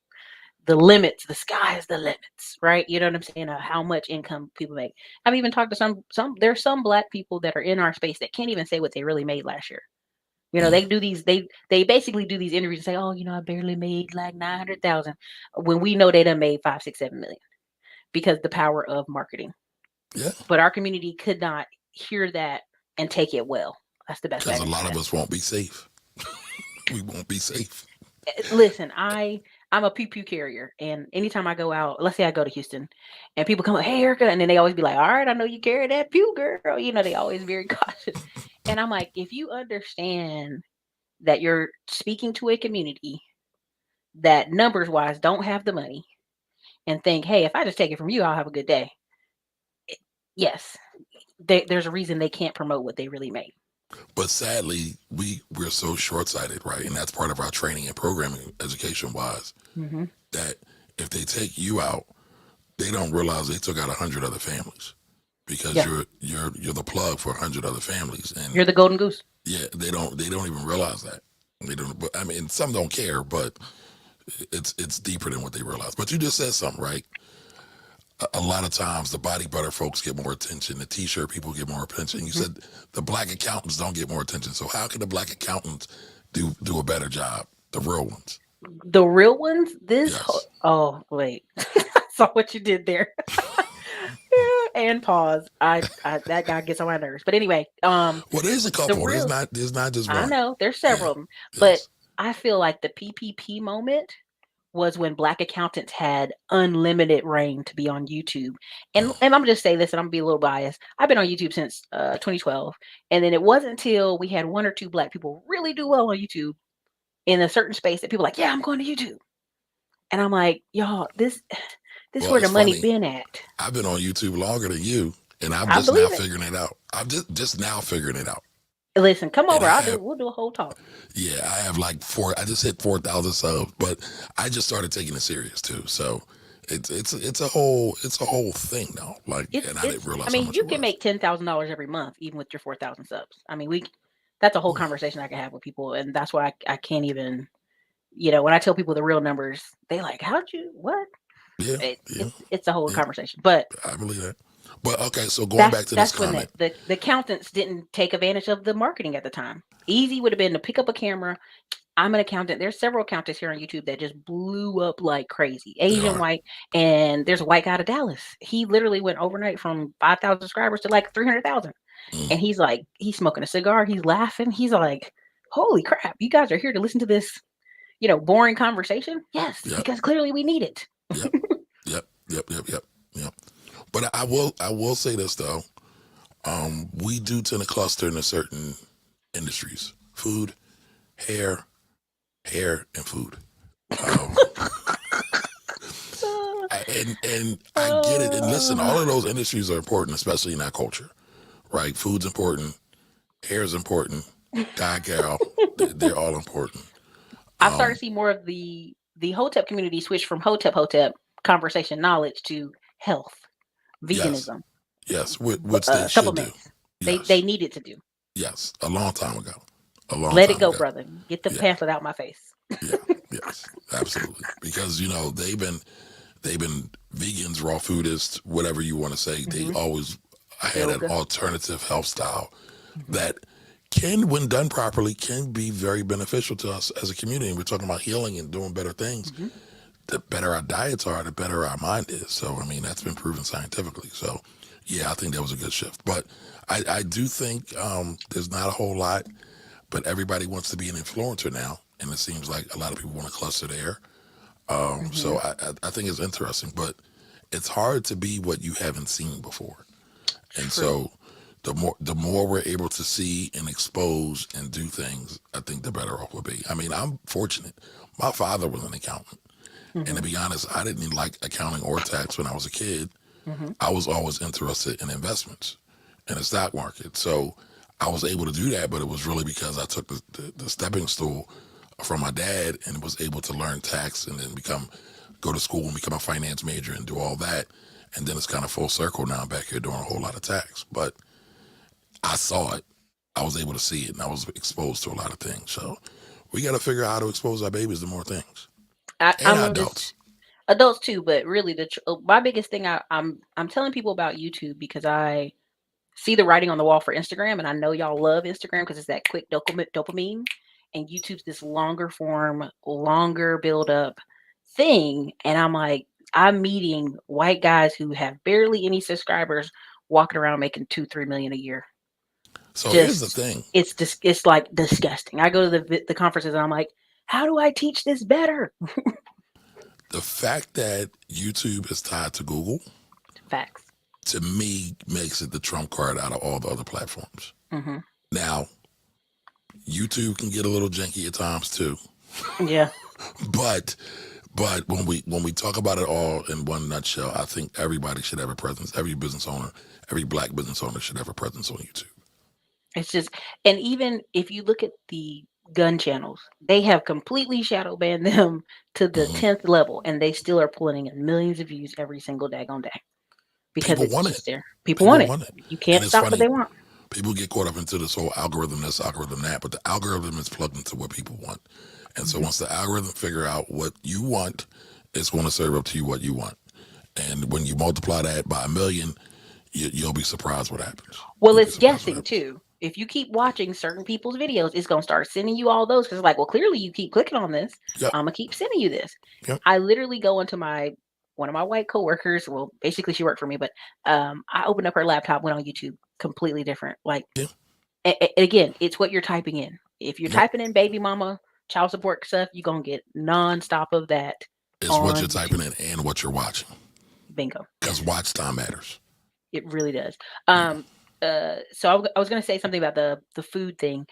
The limits, the sky is the limits," right? You know what I'm saying? How much income people make. I've even talked to some. There's some black people that are in our space that can't even say what they really made last year. You know, Mm. they do these. They basically do these interviews and say, "Oh, I barely made like 900,000," when we know they done made 5, 6, 7 million because the power of marketing. Yeah, But our community could not hear that and take it well. That's the best way because I a can say lot of that. us won't be safe. We won't be safe. Listen, I'm a pew pew carrier, and anytime I go out, let's say I go to Houston, and people come like, "Hey, Erica," and then they always be like, "All right, I know you carry that pew, girl." They always very cautious, and I'm like, if you understand that you're speaking to a community that numbers wise don't have the money, and think, "Hey, if I just take it from you, I'll have a good day." Yes, there's a reason they can't promote what they really make. But sadly, we're so short sighted, right? And that's part of our training and programming, education wise, Hmm. that if they take you out, they don't realize they took out 100 other families because Yeah, you're the plug for 100 other families, and you're the golden goose. yeah, they don't even realize that. They don't. But I mean, some don't care, but it's deeper than what they realize. But you just said something, right? A lot of times the body butter folks get more attention. The t-shirt people get more attention. You Mhm. said the black accountants don't get more attention. So how can the black accountants do a better job? The real ones. The real ones, Yes. oh wait, I saw what you did there. Yeah, and pause. I that guy gets on my nerves. But anyway, Well, there's a the couple. There's real, not. There's not just I one. know there's Yeah. several of them, but Yes. I feel like the PPP moment was when black accountants had unlimited reign to be on YouTube. And I'm gonna just say this, and I'm gonna be a little biased. I've been on YouTube since 2012, and then it wasn't until we had one or two black people really do well on YouTube in a certain space that people were like, yeah, I'm going to YouTube. And I'm like, y'all, this Well, where the it's money funny. been at. I've been on YouTube longer than you, and I'm I just now believe it. figuring it out. I'm just now figuring it out. Listen, come And over. I have, We'll do a whole talk. yeah, I have like four. I just hit 4,000 subs, but I just started taking it serious too. So it's a whole thing now. Like, and I didn't I realize how mean, much you it can was. make $10,000 every month, even with your 4,000 subs. I mean, that's a whole conversation I can have with people. And that's why I can't even, when I tell people the real numbers, they like, how'd you, what? Yeah, yeah, It's a whole yeah. conversation. But I believe that. But okay, so going That's back to this that's when the comment, the accountants didn't take advantage of the marketing at the time. Easy would have been to pick up a camera. I'm an accountant. There's several accountants here on YouTube that just blew up like crazy. they Asian, are. white, and there's a white guy out of Dallas. He literally went overnight from 5,000 subscribers to like 300,000. Mm, And he's like, he's smoking a cigar. He's laughing. He's like, holy crap, you guys are here to listen to this, boring conversation? Yes, yep, because clearly we need it. yep, yep. But I will say this though. We do tend to cluster into certain industries: food, hair, and food. Um, and I get it. And listen, all of those industries are important, especially in our culture, right? Food's important, hair is important, guy, gal, they're all important. I've started to Um, see more of the Hotep community switch from Hotep conversation knowledge to health, yes, veganism, yes, which they should do. supplements. They Yes, needed to do. yes, a long time ago, a long Let it time go, ago. brother. Get the Yeah, pamphlet out my face. yeah, yes, absolutely. Because they've been vegans, raw foodists, whatever you want to say. They Hmm. always had an Yoga. alternative health style Hmm. that can, when done properly, can be very beneficial to us as a community. And we're talking about healing and doing better things. Hmm. The better our diets are, the better our mind is. So, I mean, that's been proven scientifically. So, yeah, I think that was a good shift. But I do think there's not a whole lot, but everybody wants to be an influencer now. And it seems like a lot of people want to cluster there. Hmm. So I think it's interesting, but it's hard to be what you haven't seen before. And True. so the more we're able to see and expose and do things, I think the better off we'll be. I mean, I'm fortunate. My father was an accountant. And Hmm. to be honest, I didn't like accounting or tax when I was a kid. Hmm. I was always interested in investments in the stock market. So I was able to do that, but it was really because I took the stepping stool from my dad and was able to learn tax and then go to school and become a finance major and do all that. And then it's kind of full circle now. I'm back here doing a whole lot of tax. But I saw it. I was able to see it, and I was exposed to a lot of things. So we got to figure out how to expose our babies to more things, and I'm our gonna adults. just adults too, but really my biggest thing I'm telling people about YouTube because I see the writing on the wall for Instagram, and I know y'all love Instagram because it's that quick dopamine, and YouTube's this longer form, longer build up thing, and I'm like, I'm meeting white guys who have barely any subscribers walking around making 2-3 million a year. So here's the Just thing: it's like disgusting. I go to the conferences and I'm like, how do I teach this better? the fact that YouTube is tied to Google, Facts. to me, makes it the trump card out of all the other platforms. Hmm. Now, YouTube can get a little janky at times too, Yeah. but when we talk about it all in one nutshell, I think everybody should have a presence. Every business owner, every black business owner should have a presence on YouTube. It's just, and even if you look at the gun channels, they have completely shadow banned them to the Hmm. 10th level, and they still are pulling in millions of views every single daggone day because People it's want it. just there. People want People it. want it, You and can't it's stop what funny. they want. People get caught up into this whole algorithm, this algorithm, that, but the algorithm is plugged into what people want. And so Hmm. once the algorithm figure out what you want, it's going to serve up to you what you want. And when you multiply that by a million, you'll be surprised what happens. Well, You'll be it's surprised what guessing happens. too. If you keep watching certain people's videos, it's gonna start sending you all those because it's like, well, clearly you keep clicking on this. Yep, I'm gonna keep sending you this. yep. I literally go into my one of my white coworkers. Well, basically she worked for me, but I opened up her laptop, went on YouTube, completely different. Like Yeah, again, it's what you're typing in. If you're yep. typing in baby mama, child support stuff, you're gonna get nonstop of that It's what on you're typing YouTube. in and what you're watching. Bingo. Because watch time matters. It really does. Yeah. So I was gonna say something about the food thing.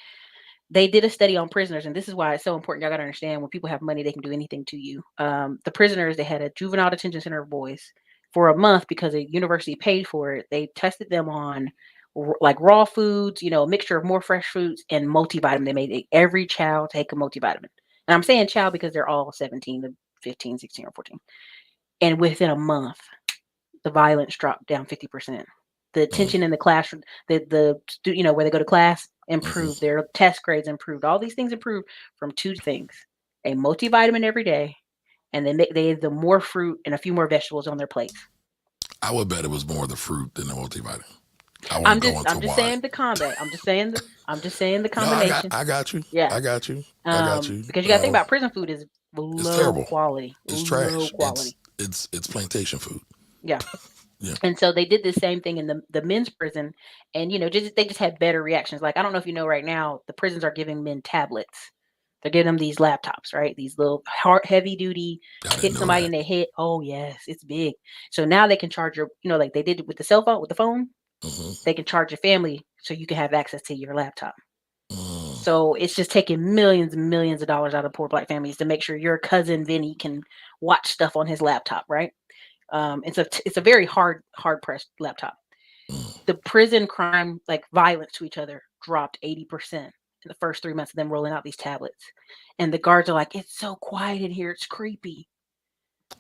They did a study on prisoners, and this is why it's so important. Y'all gotta understand when people have money, they can do anything to you. The prisoners, they had a juvenile detention center of boys for a month because a university paid for it. They tested them on like raw foods, a mixture of more fresh foods and multivitamin. They made every child take a multivitamin. And I'm saying child because they're all 17 to 15, 16, or 14. And within a month, the violence dropped down 50%. The Mm, attention in the classroom, where they go to class improved, hmm. their test grades improved, all these things improved from two things: a multivitamin every day, and they had the more fruit and a few more vegetables on their plates. I would bet it was more the fruit than the multivitamin. I won't I'm go just into I'm just why. saying the combat. I'm just saying the No, I got combination. I got you. Yeah. I got you. I got you. Because you got to think about prison food is It's low terrible. quality, It's low trash. It's quality. it's it's plantation food. Yeah. Yeah. And so they did the same thing in the men's prison, and they just had better reactions. Like I don't know if you know, right now the prisons are giving men tablets. They're giving them these laptops, right? These little hard, heavy duty, I hit didn't know somebody in that. the head. Oh yes, it's big. So now they can charge like they did with the cell phone, with the phone. Hmm. They can charge your family so you can have access to your laptop. Mm. So it's just taking millions and millions of dollars out of poor black families to make sure your cousin Vinny can watch stuff on his laptop, right? It's a very hard pressed laptop. Mm. The prison crime, like violence to each other, dropped 80% in the first 3 months of them rolling out these tablets. And the guards are like, it's so quiet in here, it's creepy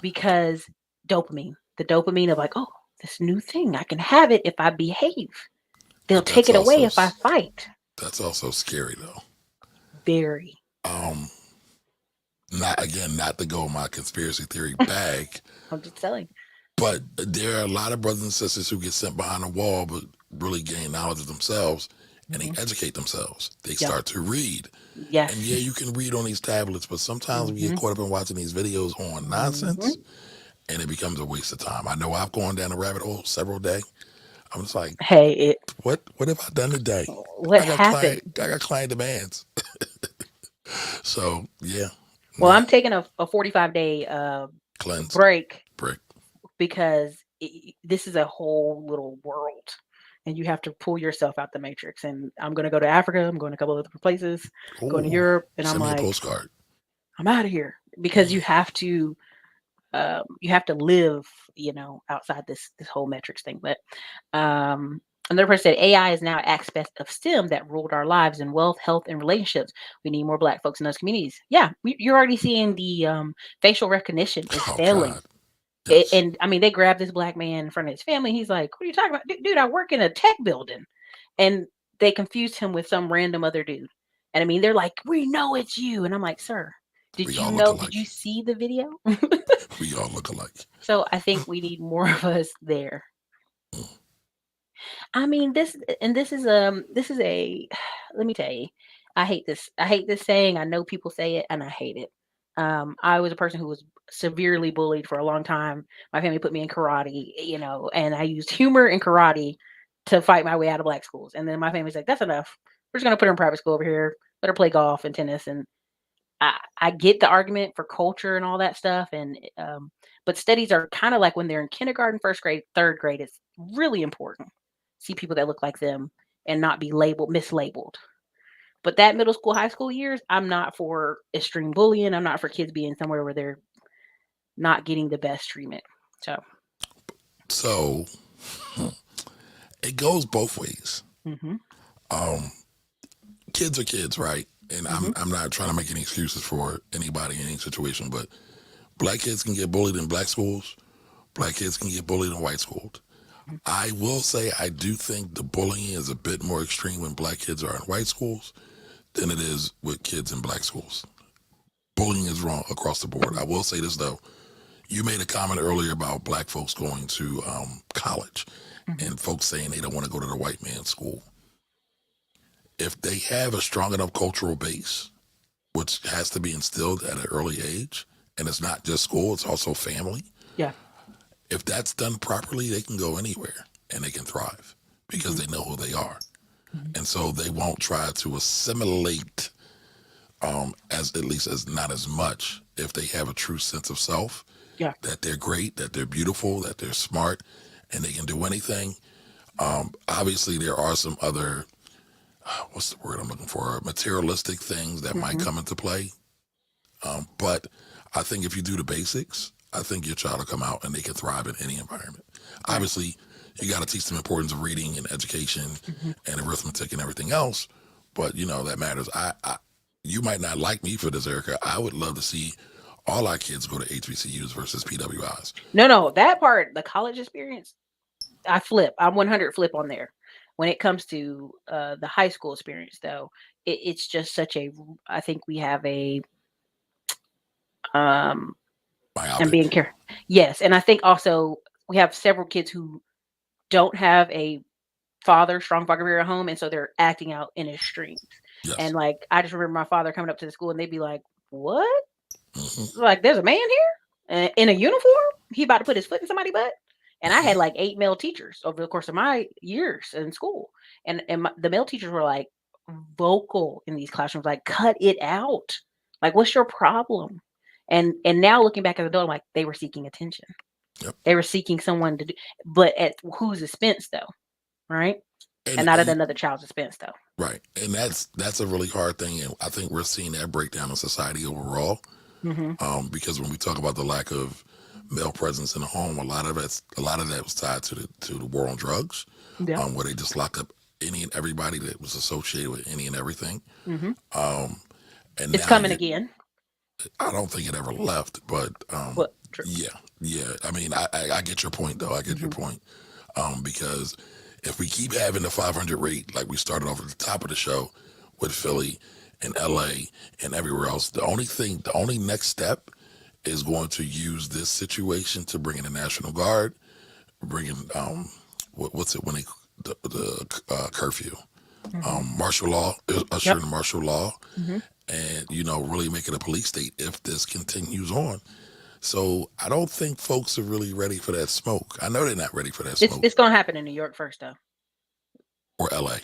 because dopamine, the dopamine of like, oh, this new thing, I can have it if I behave. They'll But take it away if I fight. that's also scary though. Very. Um, not to go my conspiracy theory bag, I'm just telling. but there are a lot of brothers and sisters who get sent behind a wall, but really gain knowledge of themselves, and they Hmm. educate themselves. They Yeah. start to read, and Yes. yeah, you can read on these tablets, but sometimes we get Hmm. caught up in watching these videos on nonsense, Hmm. and it becomes a waste of time. I know I've gone down a rabbit hole several days. I'm just like, Hey, what have I done today? what happened? I got client demands. So yeah, Well, yeah, I'm taking a 45-day cleanse, break break. because this is a whole little world, and you have to pull yourself out the matrix. And I'm going to go to Africa. I'm going to a couple of other places, going to Ooh, Europe, and I'm send me a like, postcard. I'm out of here because Mm, you have to live, outside this whole metrics thing. But um, another person said AI is now aspect of STEM that ruled our lives in wealth, health, and relationships. We need more Black folks in those communities. Yeah, you're already seeing the facial recognition is oh failing. God, Yes. And I mean, they grabbed this black man in front of his family. He's like, "What are you talking about, dude? I work in a tech building," and they confused him with some random other dude. And I mean, they're like, "We know it's you," and I'm like, "Sir, did We you all look know? Did you alike. see the video?" We all look alike. So I think we need more of us there. I mean, this is a let me tell you, I hate this. I hate this saying. I know people say it and I hate it. I was a person who was severely bullied for a long time. My family put me in karate, and I used humor and karate to fight my way out of black schools. And then my family's like, "That's enough. We're just gonna put her in private school over here. Let her play golf and tennis." And I get the argument for culture and all that stuff, but studies are kind of like when they're in kindergarten, first grade, third grade. It's really important see people that look like them and not be mislabeled. But that middle school, high school years, I'm not for extreme bullying. I'm not for kids being somewhere where they're not getting the best treatment. So, So it goes both ways. hmm Um, Kids are kids, right? And hmm I'm not trying to make any excuses for anybody in any situation, but black kids can get bullied in black schools. Black kids can get bullied in white schools. I will say I do think the bullying is a bit more extreme when black kids are in white schools than it is with kids in black schools. Bullying is wrong across the board. I will say this though. You made a comment earlier about black folks going to college hmm and folks saying they don't want to go to the white man's school. If they have a strong enough cultural base, which has to be instilled at an early age, and it's not just school, it's also family. yeah, If that's done properly, they can go anywhere and they can thrive because hmm they know who they are. hmm And so they won't try to assimilate as at least as not as much if they have a true sense of self, yeah, that they're great, that they're beautiful, that they're smart, and they can do anything. Obviously, there are some other what's the word I'm looking for? Materialistic things that might hmm come into play. But I think if you do the basics, I think your child will come out and they can thrive in any environment. right, Obviously, you got to teach them importance of reading and education hmm and arithmetic and everything else. But that matters. You might not like me for this, Erica. I would love to see all our kids go to HBCUs versus PWIs. No, that part, the college experience, I flip. I'm 100 flip on there. When it comes to the high school experience, though, it's just such a. I think we have a um and being Myopic. care. Yes, and I think also we have several kids who don't have a strong father figure at home, and so they're acting out in extremes. And Yes. like I just remember my father coming up to the school, and they'd be like, "What? Hmm. Like there's a man here in a uniform? He about to put his foot in somebody's butt?" And I had Hmm. like 8 male teachers over the course of my years in school, and the male teachers were like vocal in these classrooms, like cut it out. Like, what's your problem? And now looking back as an adult, I'm like they were seeking attention. Yep. They were seeking someone to do, but at whose expense though, right? And not at And another child's expense though. right, and that's a really hard thing, and I think we're seeing that breakdown in society overall. Mhm. Because when we talk about the lack of male presence in the home, a lot of that was tied to the war on drugs, Yeah. where they just locked up any and everybody that was associated with any and everything. Mhm. Um, and It's now coming you, again. I don't think it ever left, but Well, true. yeah, yeah. I mean, I get your point though. I get your Mhm. point because if we keep having the 500 rate like we started off at the top of the show with Philly and LA and everywhere else, the only next step is going to use this situation to bring in the National Guard, bring in what's it when they the curfew, Mhm. martial law, usher Yep. in martial law, Mhm. and really make it a police state if this continues on. So I don't think folks are really ready for that smoke. I know they're not ready for that It's smoke it's gonna happen in New York first though. or LA.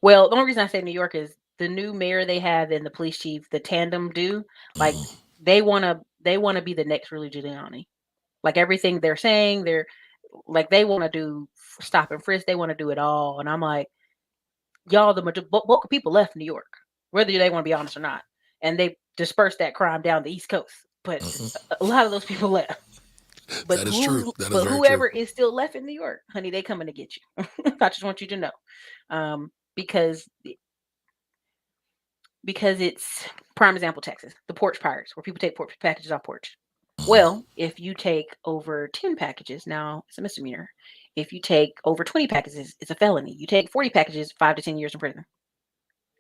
Well, the only reason I say New York is the new mayor they have and the police chief, the tandem do like Hmm. they wanna be the next Rudy Giuliani. Like everything they're saying, they're like they wanna do stop and frisk. They wanna do it all, and I'm like, y'all, the bulk of people left New York, whether they want to be honest or not, and they dispersed that crime down the East Coast. But Hmm. a lot of those people left. But That is true. That is very true. whoever is still left in New York, honey, they coming to get you. I just want you to know, because it's prime example Texas, the porch pirates, where people take porch packages off porch. Well, if you take over 10 packages, now it's a misdemeanor. If you take over 20 packages, it's a felony. You take 40 packages, 5 to 10 years in prison.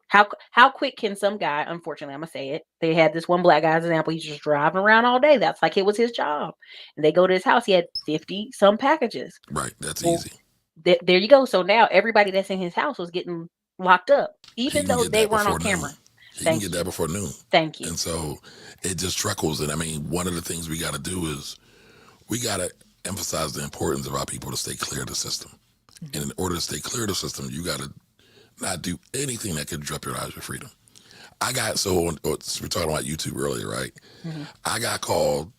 How quick can some guy? Unfortunately, I'm gonna say it. They had this one black guy's example. He's just driving around all day. That's like it was his job. And they go to his house. He had 50 some packages. Right. That's Well, easy. there you go. So now everybody that's in his house was getting locked up, He even can though get they that weren't on before noon. camera. He can Thank get you. that before noon. Thank you. And so it just trickles. And I mean, one of the things we got to do is we got to emphasize the importance of our people to stay clear of the system. And in order to stay clear of the system, you got to not do anything that could jeopardize your freedom. I got, we're talking about YouTube earlier, right? Mm-hmm. I got called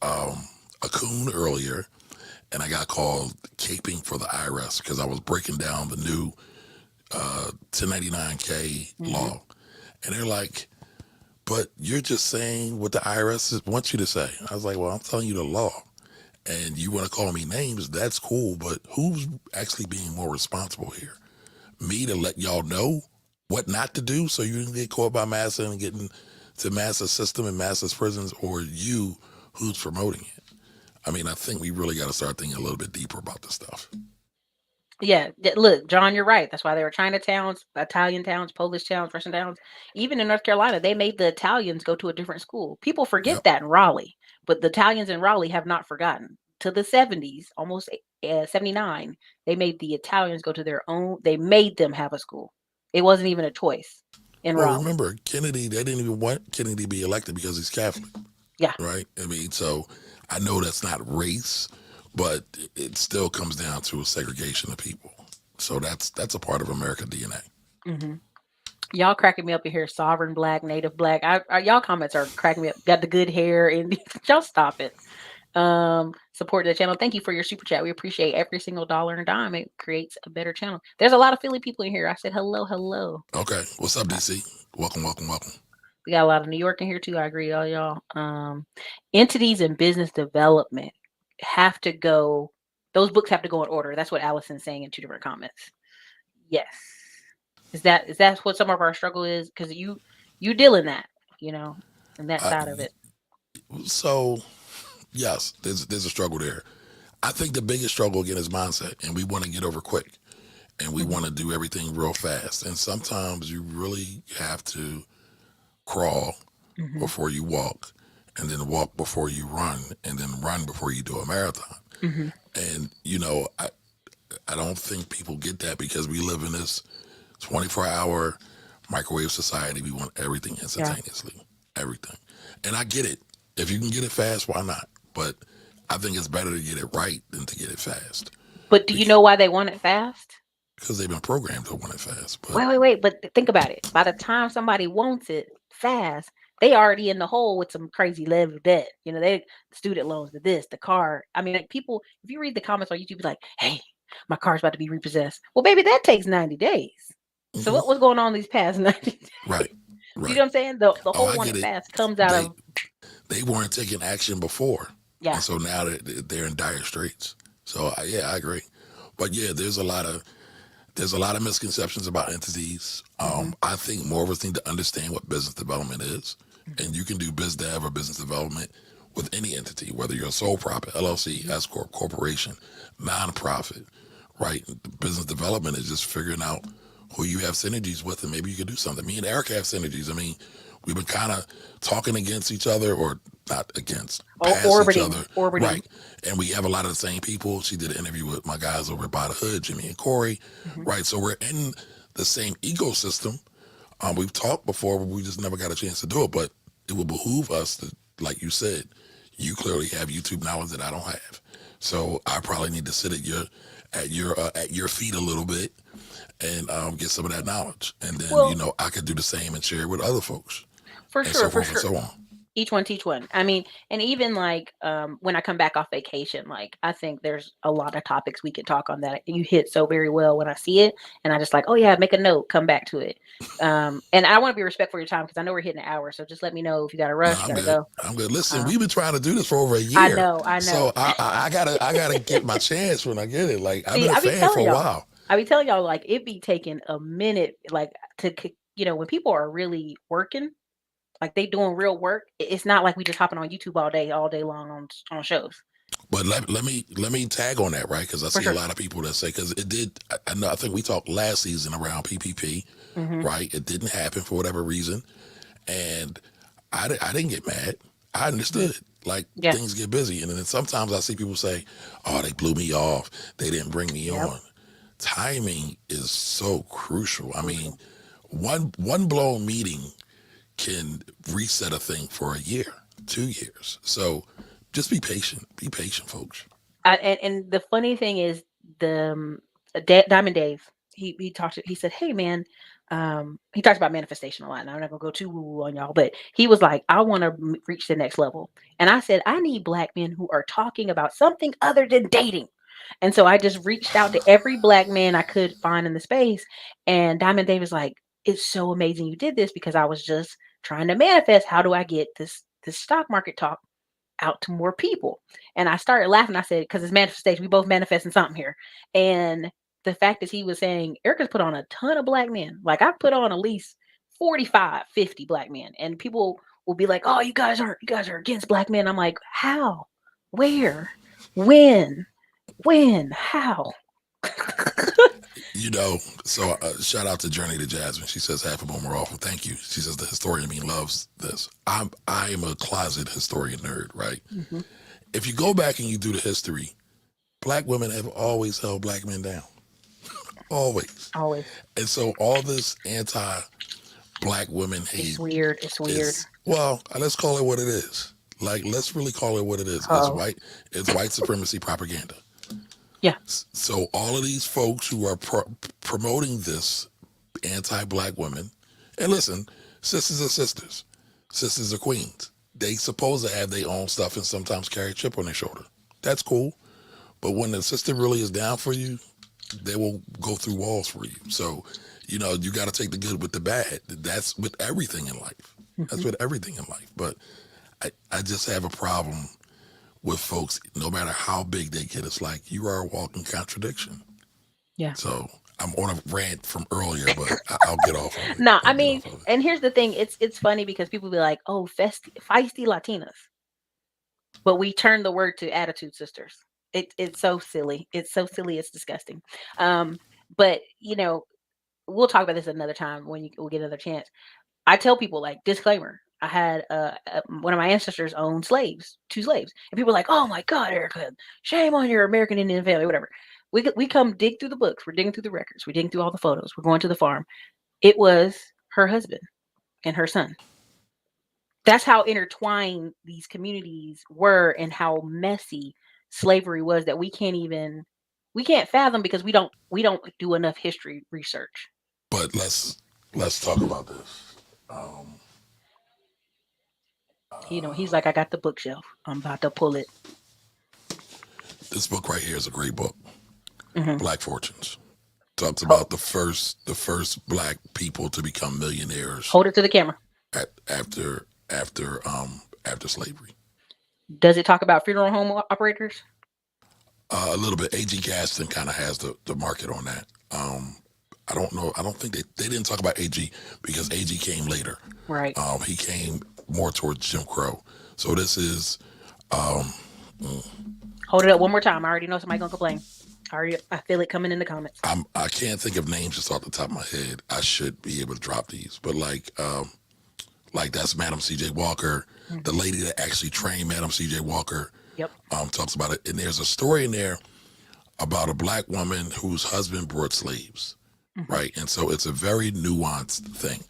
a coon earlier, and I got called caping for the IRS because I was breaking down the new 1099K Mm-hmm. law. And they're like, but you're just saying what the IRS wants you to say. I was like, well, I'm telling you the law. And you want to call me names, that's cool, but who's actually being more responsible here? Me to let y'all know what not to do so you can get caught by massa and get into massa's system and massa's prisons, or you who's promoting it? I mean, I think we really got to start thinking a little bit deeper about this stuff. Yeah, look, John, you're right. That's why there were Chinatowns, Italian towns, Polish towns, Russian towns. Even in North Carolina, they made the Italians go to a different school. People forget Yep. that in Raleigh, but the Italians in Raleigh have not forgotten. To the 70s, almost 79, they made the Italians go to their own. They made them have a school. It wasn't even a choice in Well, Raleigh. remember, Kennedy, they didn't even want Kennedy to be elected because he's Catholic, Yeah. right? I mean, so I know that's not race, but it still comes down to a segregation of people. So that's a part of American DNA. Hmm. Y'all cracking me up in here. Sovereign black, native black. Y'all comments are cracking me up. Got the good hair and y'all stop it. Support the channel. Thank you for your super chat. We appreciate every single dollar and dime. It creates a better channel. There's a lot of Philly people in here. I said hello, hello. Okay, what's up, DC? Welcome, welcome, welcome. We got a lot of New York in here too. I agree, all y'all. Entities and business development have to go. Those books have to go in order. That's what Allison's saying in two different comments. Yes. Is that what some of our struggle is? Because you deal in that, and that Uh, side of it. so yes, there's a struggle there. I think the biggest struggle again is mindset, and we want to get over quick, and we Mhm. want to do everything real fast. And sometimes you really have to crawl Mhm. before you walk, and then walk before you run, and then run before you do a marathon. Mhm. And I don't think people get that because we live in this 24-hour microwave society. We want everything Yeah. instantaneously, everything. And I get it. If you can get it fast, why not? But I think it's better to get it right than to get it fast But do you because, know why they want it fast? because they've been programmed to want it fast. But Wait. But think about it. By the time somebody wants it fast, they already in the hole with some crazy level of debt. They student loans, the this, the car. I mean, like people. If you read the comments on YouTube, be like, "Hey, my car's about to be repossessed." Well, baby, that takes 90 days. So mhm, what was going on these past 90 days? right, You know right. what I'm saying? The Oh, whole I want get it it. fast comes out They of they weren't taking action before, yeah. and so now they're in dire straits. So yeah, I agree. But yeah, there's a lot of misconceptions about entities. Hmm. I think more of us need to understand what business development is, Hmm. and you can do biz dev or business development with any entity, whether you're a sole prop, LLC, Hmm. S corp, corporation, nonprofit. Right? Business development is just figuring out who you have synergies with, and maybe you could do something. Me and Ericka have synergies. I mean, we've been kind of talking against each other, or not against, past each Orbiting, other, orbiting. right? And we have a lot of the same people. She did an interview with my guys over at By the Hood, Jimmy and Corey, Hmm. right? So we're in the same ecosystem. We've talked before, but we just never got a chance to do it. But it would behoove us to, like you said, you clearly have YouTube knowledge that I don't have. So I probably need to sit at your feet a little bit and get some of that knowledge, and then Well, I could do the same and share it with other folks, for and sure, so for forth and sure. so on. Each one teach one. I mean, and even like when I come back off vacation, like I think there's a lot of topics we could talk on that you hit so very well when I see it, and I just like, oh yeah, make a note, come back to it. And I want to be respectful of your time because I know we're hitting an hour, so just let me know if you got to No, rush, you I'm got to good. go. I'm good. Listen, Um, we've been trying to do this for over a I year, know, I so know. I gotta get my chance when I get it. Like I've See, been a fan for a while. I be telling y'all, like it be taking a minute, like when people are really working. Like they doing real work. It's not like we just hopping on YouTube all day long on shows. But let me tag on that, right? Because I For see a sure. lot of people that say, because it did. I know. I think we talked last season around PPP, Hmm. right? It didn't happen for whatever reason, and I didn't get mad. I understood. Like Yeah. things get busy, and then sometimes I see people say, "Oh, they blew me off. They didn't bring me Yep. on." Timing is so crucial. I mean, Crucial. one blown meeting can reset a thing for a year, 2 years. So just be patient. Be patient, folks. And the funny thing is the Diamond Dave. He said, "Hey man," he talks about manifestation a lot. And I'm not gonna go too woo woo on y'all, but he was like, "I want to reach the next level," and I said, "I need black men who are talking about something other than dating." And so I just reached out to every black man I could find in the space, and Diamond Dave is like, "It's so amazing you did this because I was just trying to manifest. How do I get this stock market talk out to more people?" And I started laughing. I said, because it's manifestation. We both manifesting something here. And the fact is he was saying, Erica's put on a ton of black men. Like I've put on at least 45, 50 black men. And people will be like, oh, you guys are against black men. I'm like, how? Where? When? When? How? You know, so shout out to Journey to Jasmine. She says half of them are awful. Thank you. She says the historian in me loves this. I am a closet historian nerd, right? Hmm. If you go back and you do the history, black women have always held black men down, always. Always. And so all this anti-black women It's hate weird. It's weird. is, well, let's call it what it is. Like, let's really call it what it is. It's Oh, white. It's white supremacy propaganda. yeah. So all of these folks who are promoting this anti-black women, and listen, sisters are sisters, sisters are queens. They supposed to have their own stuff and sometimes carry a chip on their shoulder. That's cool. But when the sister really is down for you, they will go through walls for you. So, you got to take the good with the bad. That's with everything in life. That's Hmm. with everything in life. But I just have a problem with folks, no matter how big they get. It's like you are a walking contradiction. Yeah. So I'm on a rant from earlier, but I'll get off of it. No, I I'll get mean, off of it. and here's the thing. It's funny because people be like, "Oh, feisty Latinas," but we turn the word to attitude sisters. It's so silly. It's so silly. It's disgusting. Um, but we'll talk about this another time when we'll get another chance. I tell people like disclaimer. I had one of my ancestors owned slaves, two slaves, and people are like, "Oh my God, Erica, shame on your American Indian family, whatever." We come dig through the books. We're digging through the records. We're digging through all the photos. We're going to the farm. It was her husband and her son. That's how intertwined these communities were and how messy slavery was that we can't fathom because we don't do enough history research. But let's talk about this. Um, He's like, I got the bookshelf. I'm about to pull it. this book right here is a great book. Hmm. Black Fortunes talks Hold, about the first black people to become millionaires hold it to the camera. after slavery. Does it talk about funeral home operators? A little bit. A.G. Gaston kind of has the market on that. I don't know. I don't think they didn't talk about AG because AG came later. Right. He came more towards Jim Crow. So this is um, mm, Hold it up one more time. I already know somebody gonna complain. I feel it coming in the comments. I can't think of names just off the top of my head. I should be able to drop these, but like that's Madam C.J. Walker, the Hmm. lady that actually trained Madam C.J. Walker. Yep. Talks about it, and there's a story in there about a black woman whose husband brought slaves, Hmm. right? And so it's a very nuanced thing.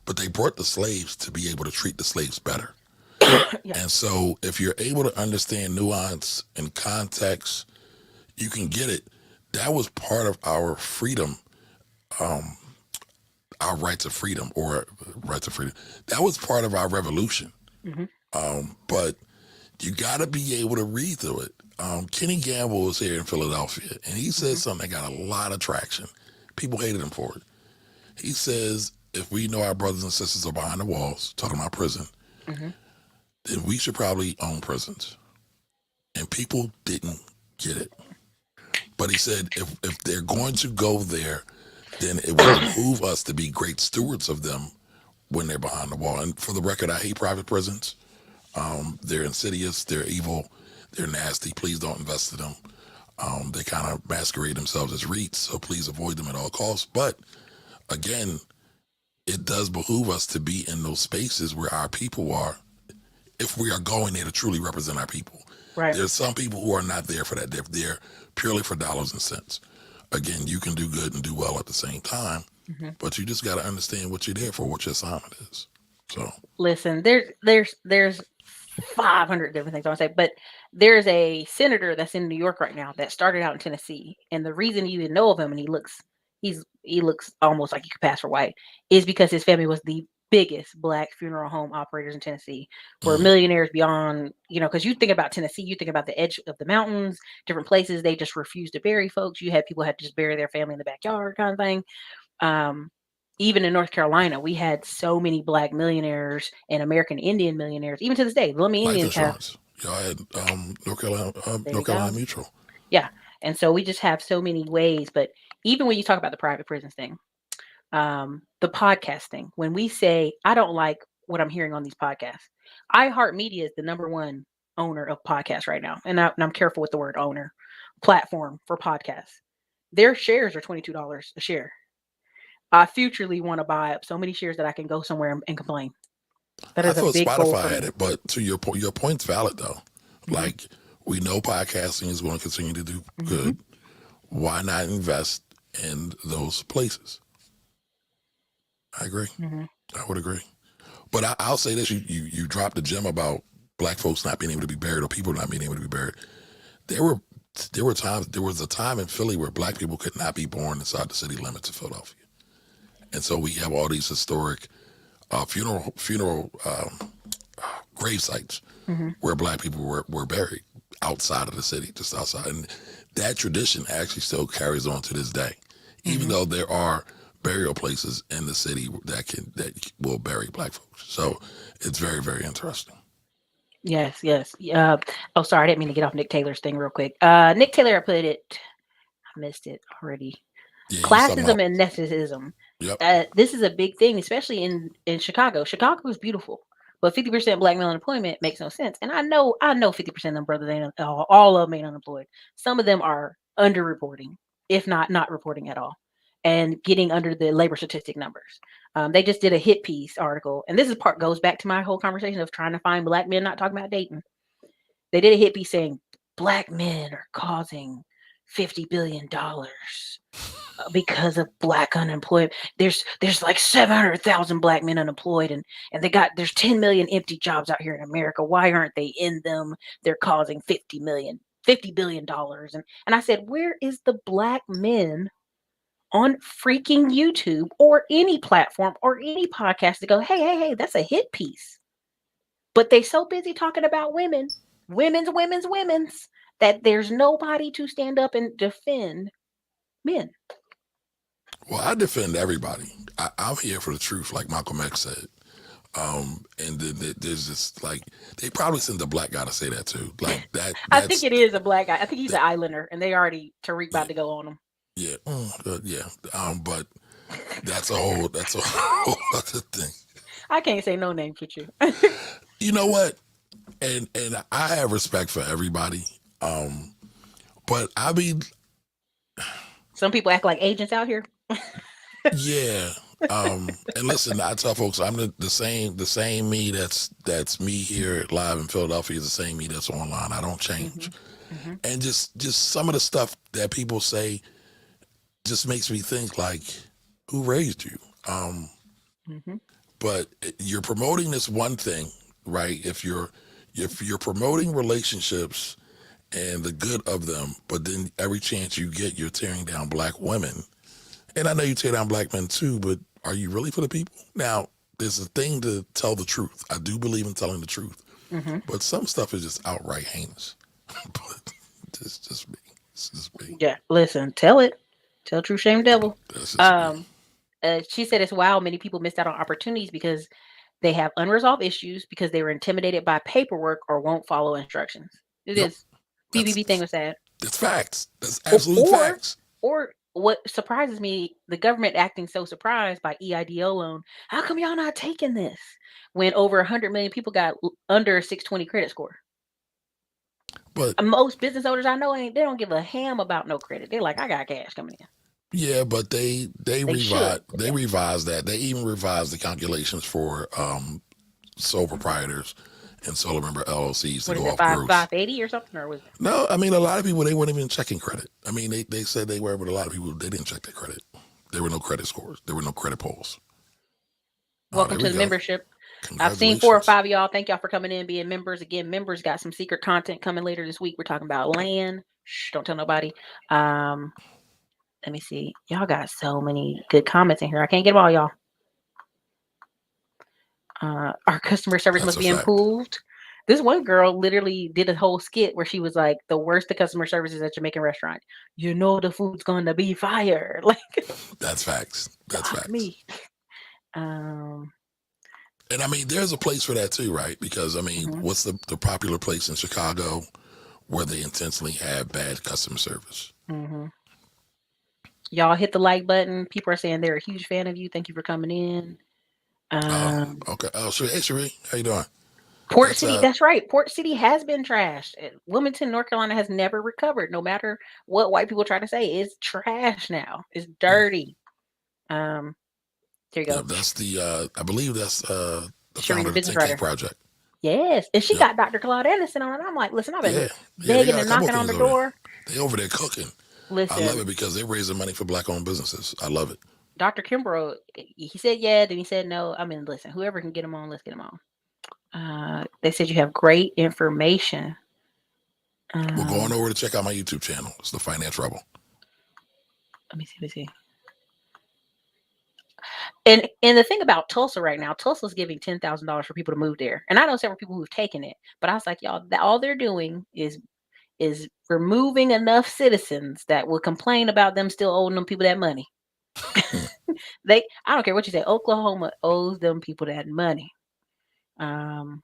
But they brought the slaves to be able to treat the slaves better. Yeah. And so if you're able to understand nuance and context, you can get it. That was part of our freedom, um, our rights of freedom or rights of freedom. That was part of our revolution. Hmm. But you got to be able to read through it. Kenny Gamble was here in Philadelphia, and he said Hmm. something that got a lot of traction. People hated him for it. He says, if we know our brothers and sisters are behind the walls, talking about prison, Hmm. then we should probably own prisons. And people didn't get it. But he said, if they're going to go there, then it would behoove us to be great stewards of them when they're behind the wall. And for the record, I hate private prisons. They're insidious, they're evil, they're nasty. Please don't invest in them. They kind of masquerade themselves as REITs, so please avoid them at all costs. But again, it does behoove us to be in those spaces where our people are, if we are going there to truly represent our people. Right. There's some people who are not there for that. They're there purely for dollars and cents. Again, you can do good and do well at the same time, but you just got to understand what you're there for, what your assignment is. So Listen, there's 500 different things I want to say, but there's a senator that's in New York right now that started out in Tennessee, and the reason you even know of him, and he looks almost like he could pass for white, is because his family was the biggest black funeral home operators in Tennessee. Were mm, millionaires beyond, because you think about Tennessee, you think about the edge of the mountains, different places they just refused to bury folks. You had people who had to just bury their family in the backyard, kind of thing. Um, Even in North Carolina, we had so many black millionaires and American Indian millionaires. Even to this day, Lummi life Indians have. insurance. Y'all had There you North Carolina go. Mutual. Yeah, and so we just have so many ways. But even when you talk about the private prisons thing, the podcast thing, when we say I don't like what I'm hearing on these podcasts, iHeartMedia is the number one owner of podcasts right now, and I'm careful with the word owner, platform for podcasts. Their shares are $22 a share. I futurely want to buy up so many shares that I can go somewhere and complain. That I is a thought big goal Spotify for had me. it, but to your point's valid though. Hmm. Like we know podcasting is going to continue to do Hmm. good. Why not invest in those places? I agree. Hmm. I would agree. But I'll say this: you dropped the gem about black folks not being able to be buried or people not being able to be buried. There were times there was a time in Philly where black people could not be born inside the city limits of Philadelphia, and so we have all these historic funeral grave sites Hmm. where black people were buried outside of the city, just outside. And that tradition actually still carries on to this day, even Hmm. though there are burial places in the city that will bury black folks. So it's very, very interesting. Yes, yes. Oh, sorry, I didn't mean to get off Nick Taylor's thing real quick. Nick Taylor put it. I missed it already. Yeah, he was talking Classism about, and necessism. yep. This is a big thing, especially in Chicago. Chicago is beautiful, but 50% black male unemployment makes no sense. And I know 50% of them brothers ain't all of them ain't unemployed. Some of them are underreporting, if not reporting at all, and getting under the labor statistic numbers. They just did a hit piece article, and this is part goes back to my whole conversation of trying to find black men not talking about dating. They did a hit piece saying black men are causing $50 billion because of black unemployment. There's like 700,000 black men unemployed, and there's 10 million empty jobs out here in America. Why aren't they in them? They're causing $50 billion. And I said, where is the black men on freaking YouTube or any platform or any podcast to go, hey, that's a hit piece? But they so busy talking about women's, that there's nobody to stand up and defend men. Well, I defend everybody. I'm here for the truth, like Malcolm X said. And then there's this like they probably sent the black guy to say that too. Like that. I think That's it is a black guy. I think he's that. an islander, and they already Tariq Yeah, about to go on him. yeah, yeah. But that's a whole other thing. I can't say no names with you. You know what? And I have respect for everybody. But I mean, Some people act like agents out here. yeah. And listen, I tell folks I'm the same me that's me here live in Philadelphia is the same me that's online. I don't Hmm. change. Hmm. And just some of the stuff that people say just makes me think like, who raised you? Hmm. But you're promoting this one thing, right? If you're promoting relationships and the good of them, but then every chance you get, you're tearing down black women. And I know you tear down black men too, but are you really for the people? Now, there's a thing to tell the truth. I do believe in telling the truth, Hmm. but some stuff is just outright heinous. But it's just me. It's just me. Yeah, listen, tell it. Tell true shame devil. That's just me. Um, she said it's wild. Many people missed out on opportunities because they have unresolved issues because they were intimidated by paperwork or won't follow instructions. It Yep. is. That's BBB thing was sad. that's facts. That's Or absolute or facts. or what surprises me, the government acting so surprised by EIDL loan. How come y'all not taking this when over 100 million people got under 620 credit score? But Most business owners I know they don't give a ham about no credit. They're like, I got cash coming in. yeah, but they They should. revised that. They even revised the calculations for sole proprietors and solo member LLCs to What is go it, off gross. 580 or something, or was it? No, I mean a lot of people they weren't even checking credit. I mean they said they were, but a lot of people they didn't check their credit. There were no credit scores. There were no credit polls. Oh, Welcome there to we the go. membership. I've seen 4 or Congratulations. 5 of y'all. Thank y'all for coming in, being members. Again, members got some secret content coming later this week. We're talking about land. Shh, don't tell nobody. Um, Let me see. Y'all got so many good comments in here. I can't get them all, y'all. Our customer service That's must a be fact. improved. This one girl literally did a whole skit where she was like, the worst the customer service is at Jamaican restaurant. You know the food's gonna be fire. Like, That's facts. That's fuck facts. me. Um, And I mean, there's a place for that too, right? Because I mean, mhm, what's the popular place in Chicago where they intentionally have bad customer service? mhm. Y'all hit the like button. People are saying they're a huge fan of you. Thank you for coming in. Oh, Um, okay. Oh, sure. Hey, Cherie, how you doing? Port That's City, that's right. Port City has been trashed. Wilmington, North Carolina has never recovered, no matter what white people try to say. It's trash now. It's dirty. Um, Here you yeah, go. that's the I believe that's the Cherie, founder the of the business 10K writer. project. Yes. And she Yep. got Dr. Claude Anderson on it. I'm like, listen, I've been Yeah. Yeah, they begging got a and couple of knocking on things the over there. door. They over there cooking. I love Listen, it because they're raising money for black owned businesses. I love it. Dr. Kimbrough, he said yeah, then he said no. I mean, listen, whoever can get him on, let's get him on. They said you have great information. We're going Um, over to check out my YouTube channel. It's the Finance Rebel. Let me see. Let me see. And the thing about Tulsa right now, Tulsa's giving $10,000 for people to move there, and I know several people who've taken it. But I was like, y'all, all they're doing is removing enough citizens that will complain about them still owing them people that money. I don't care what you say. Oklahoma owes them people that money. Um,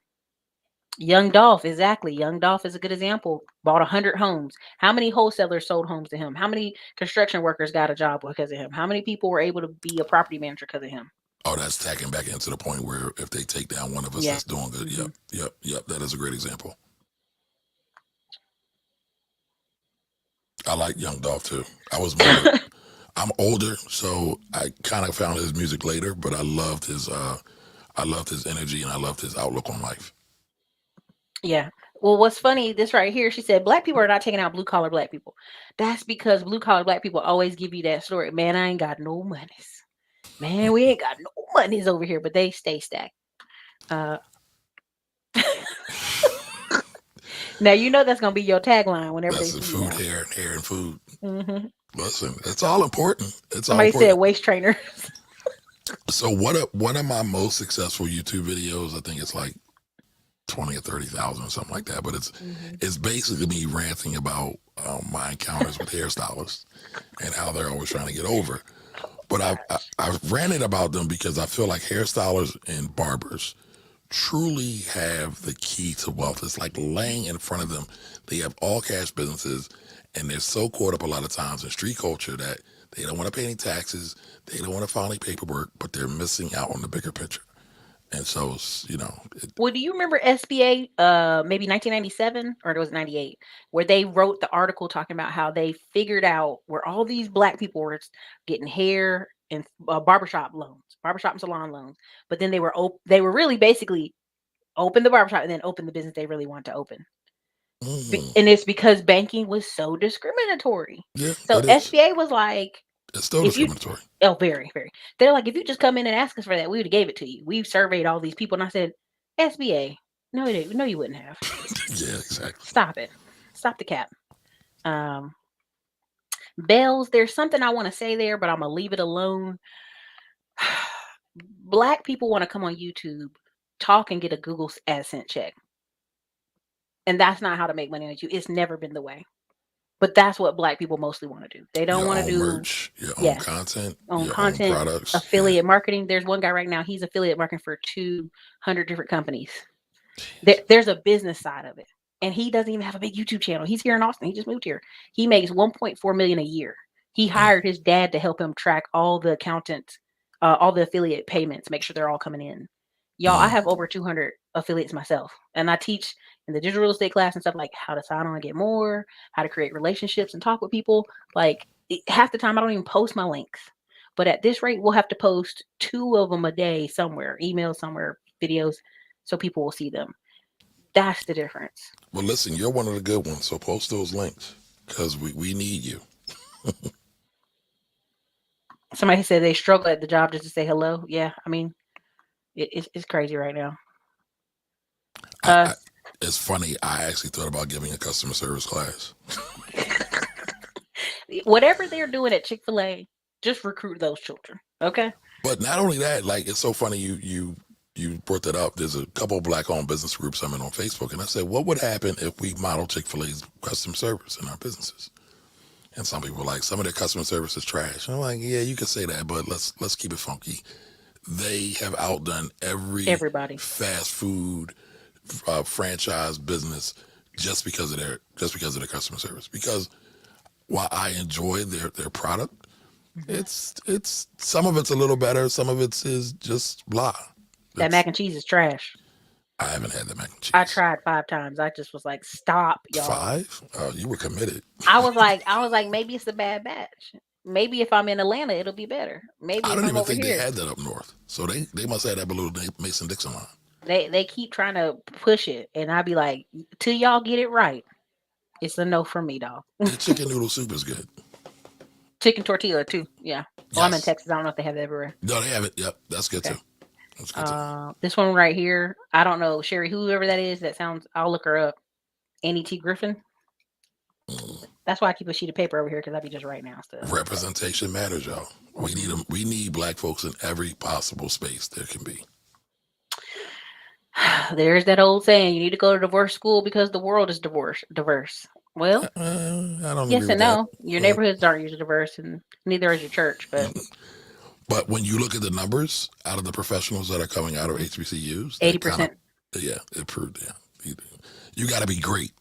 Young Dolph, exactly. Young Dolph is a good example. Bought 100 homes. How many wholesalers sold homes to him? How many construction workers got a job because of him? How many people were able to be a property manager because of him? Oh, that's tacking back into the point where if they take down one of us Yeah. that's doing good. Hmm. Yep, yep, yep. That is a great example. I like Young Dolph too. I was more I'm older, so I kind of found his music later, but I loved his energy and I loved his outlook on life. Yeah. Well, what's funny, this right here, she said, black people are not taking out blue collar black people. That's because blue collar black people always give you that story. Man, I ain't got no monies. Man, we ain't got no monies over here, but they stay stacked. Uh, Now, you know that's going to be your tagline whenever they That's the see you food, now. hair and food. Hmm. Listen, it's all important. It's all Somebody said important. waist trainer. So one of my most successful YouTube videos, I think it's like 20 or 30,000 or something like that. But Hmm. it's basically me ranting about my encounters with hairstylists and how they're always trying to get over. But I've ranted about them because I feel like hairstylists and barbers truly have the key to wealth. It's like laying in front of them. They have all cash businesses, and they're so caught up a lot of times in street culture that they don't want to pay any taxes. They don't want to file any paperwork, but they're missing out on the bigger picture. And so, Well, do you remember SBA, maybe 1997 or it was 98, where they wrote the article talking about how they figured out where all these black people were getting hair and barbershop loans, barbershop and salon loans, but then they were really basically open the barbershop and then open the business they really want to open. mm, And it's because banking was so discriminatory. yeah, So it is. SBA was like, It's still if you, discriminatory. oh, very, very. They're like, if you just come in and ask us for that, we would have gave it to you. We've surveyed all these people, and I said, SBA, no, you wouldn't have. Yeah, exactly. Stop it. Stop the cap. Um, Bells, there's something I want to say there, but I'm gonna leave it alone. Black people want to come on YouTube, talk, and get a Google AdSense check, and that's not how to make money on YouTube. It's never been the way. But that's what black people mostly want to do. They don't Your want to own do, merch, your own yes, content, on your own content, products. Yeah. affiliate marketing. There's one guy right now, he's affiliate marketing for 200 different companies. There's a business side of it. And he doesn't even have a big YouTube channel. He's here in Austin. He just moved here. He makes 1.4 million a year. He Mm, hired his dad to help him track all the accountants, all the affiliate payments, make sure they're all coming in. Y'all, I mm. have over 200 affiliates myself, and I teach in the digital real estate class and stuff like how to sign on and get more, how to create relationships and talk with people. Like half the time, I don't even post my links. But at this rate, we'll have to post 2 of them a day somewhere, emails somewhere, videos, so people will see them. That's the difference. Well, listen, you're one of the good ones, so post those links because we need you. Somebody said they struggle at the job just to say hello. Yeah, I mean, it's crazy right now. I, Uh, I, it's funny. I actually thought about giving a customer service class. whatever they're doing at Chick-fil-A, just recruit those children. Okay. But not only that, like it's so funny you brought that up. There's a couple of black-owned business groups I'm in on Facebook, and I said, what would happen if we model Chick-fil-A's customer service in our businesses? And some people were like, some of their customer service is trash. And I'm like, yeah, you can say that, but let's keep it funky. They have outdone every Everybody. fast food franchise business just because of their customer service. Because while I enjoy their product, Mhm. it's some of it's a little better, some of it's is just blah. That It's mac and cheese is trash. I haven't had the mac and I cheese. tried 5 times. I just was like, stop, y'all. Five? Oh, you were committed. I was like, maybe it's a bad batch. Maybe if I'm in Atlanta, it'll be better. Maybe I if don't I'm even over think they here. had that up north. So they must have that below Mason Dixon line. They keep trying to push it, and I'd be like, till y'all get it right, it's a no from me, dog. Their chicken noodle soup is good. Chicken tortilla too. Yeah. Oh, I'm in Yes. Texas. I don't know if they have that everywhere. No, they have it. Yep. That's good too. Okay. That's good too. This one right here. I don't know, Sherry, whoever that is. That sounds. I'll look her up. Annie T. Griffin. Mm. That's why I keep a sheet of paper over here because I be just writing down stuff. Representation matters, y'all. We need Mhm. them. We need black folks in every possible space there can be. There's that old saying: you need to go to divorce school because the world is diverse. Well, I don't agree yes with and that. no. Your Uh, neighborhoods aren't usually diverse, and neither is your church. But but when you look at the numbers out of the professionals that are coming out of HBCUs, eighty that kind of percent. it proved you got to be great.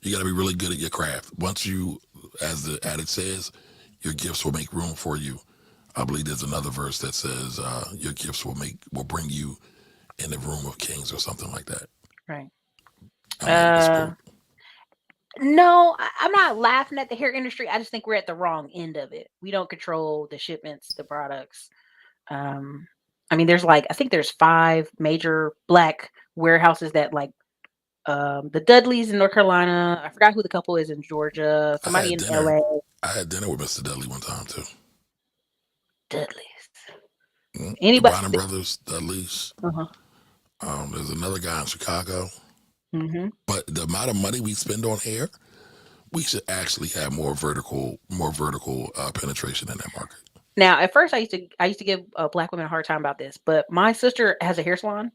You got to be really good at your craft. Once you, as the adage says, your gifts will make room for you. I believe there's another verse that says your gifts will bring you in the room of kings or something like that. Right. I mean, it's Uh, proved. no, I'm not laughing at the hair industry. I just think we're at the wrong end of it. We don't control the shipments, the products. Um, I mean, I think there's 5 major black warehouses that the Dudleys in North Carolina. I forgot who the couple is in Georgia. I Somebody had in dinner. LA. I had dinner with Mr. Dudley one time too. Dudleys. The Anybody? Bonham brothers, Dudleys. Uh-huh. There's another guy in Chicago. Hmm. But the amount of money we spend on hair, we should actually have more vertical penetration in that market. Now, at first, I used to give black women a hard time about this, but my sister has a hair salon.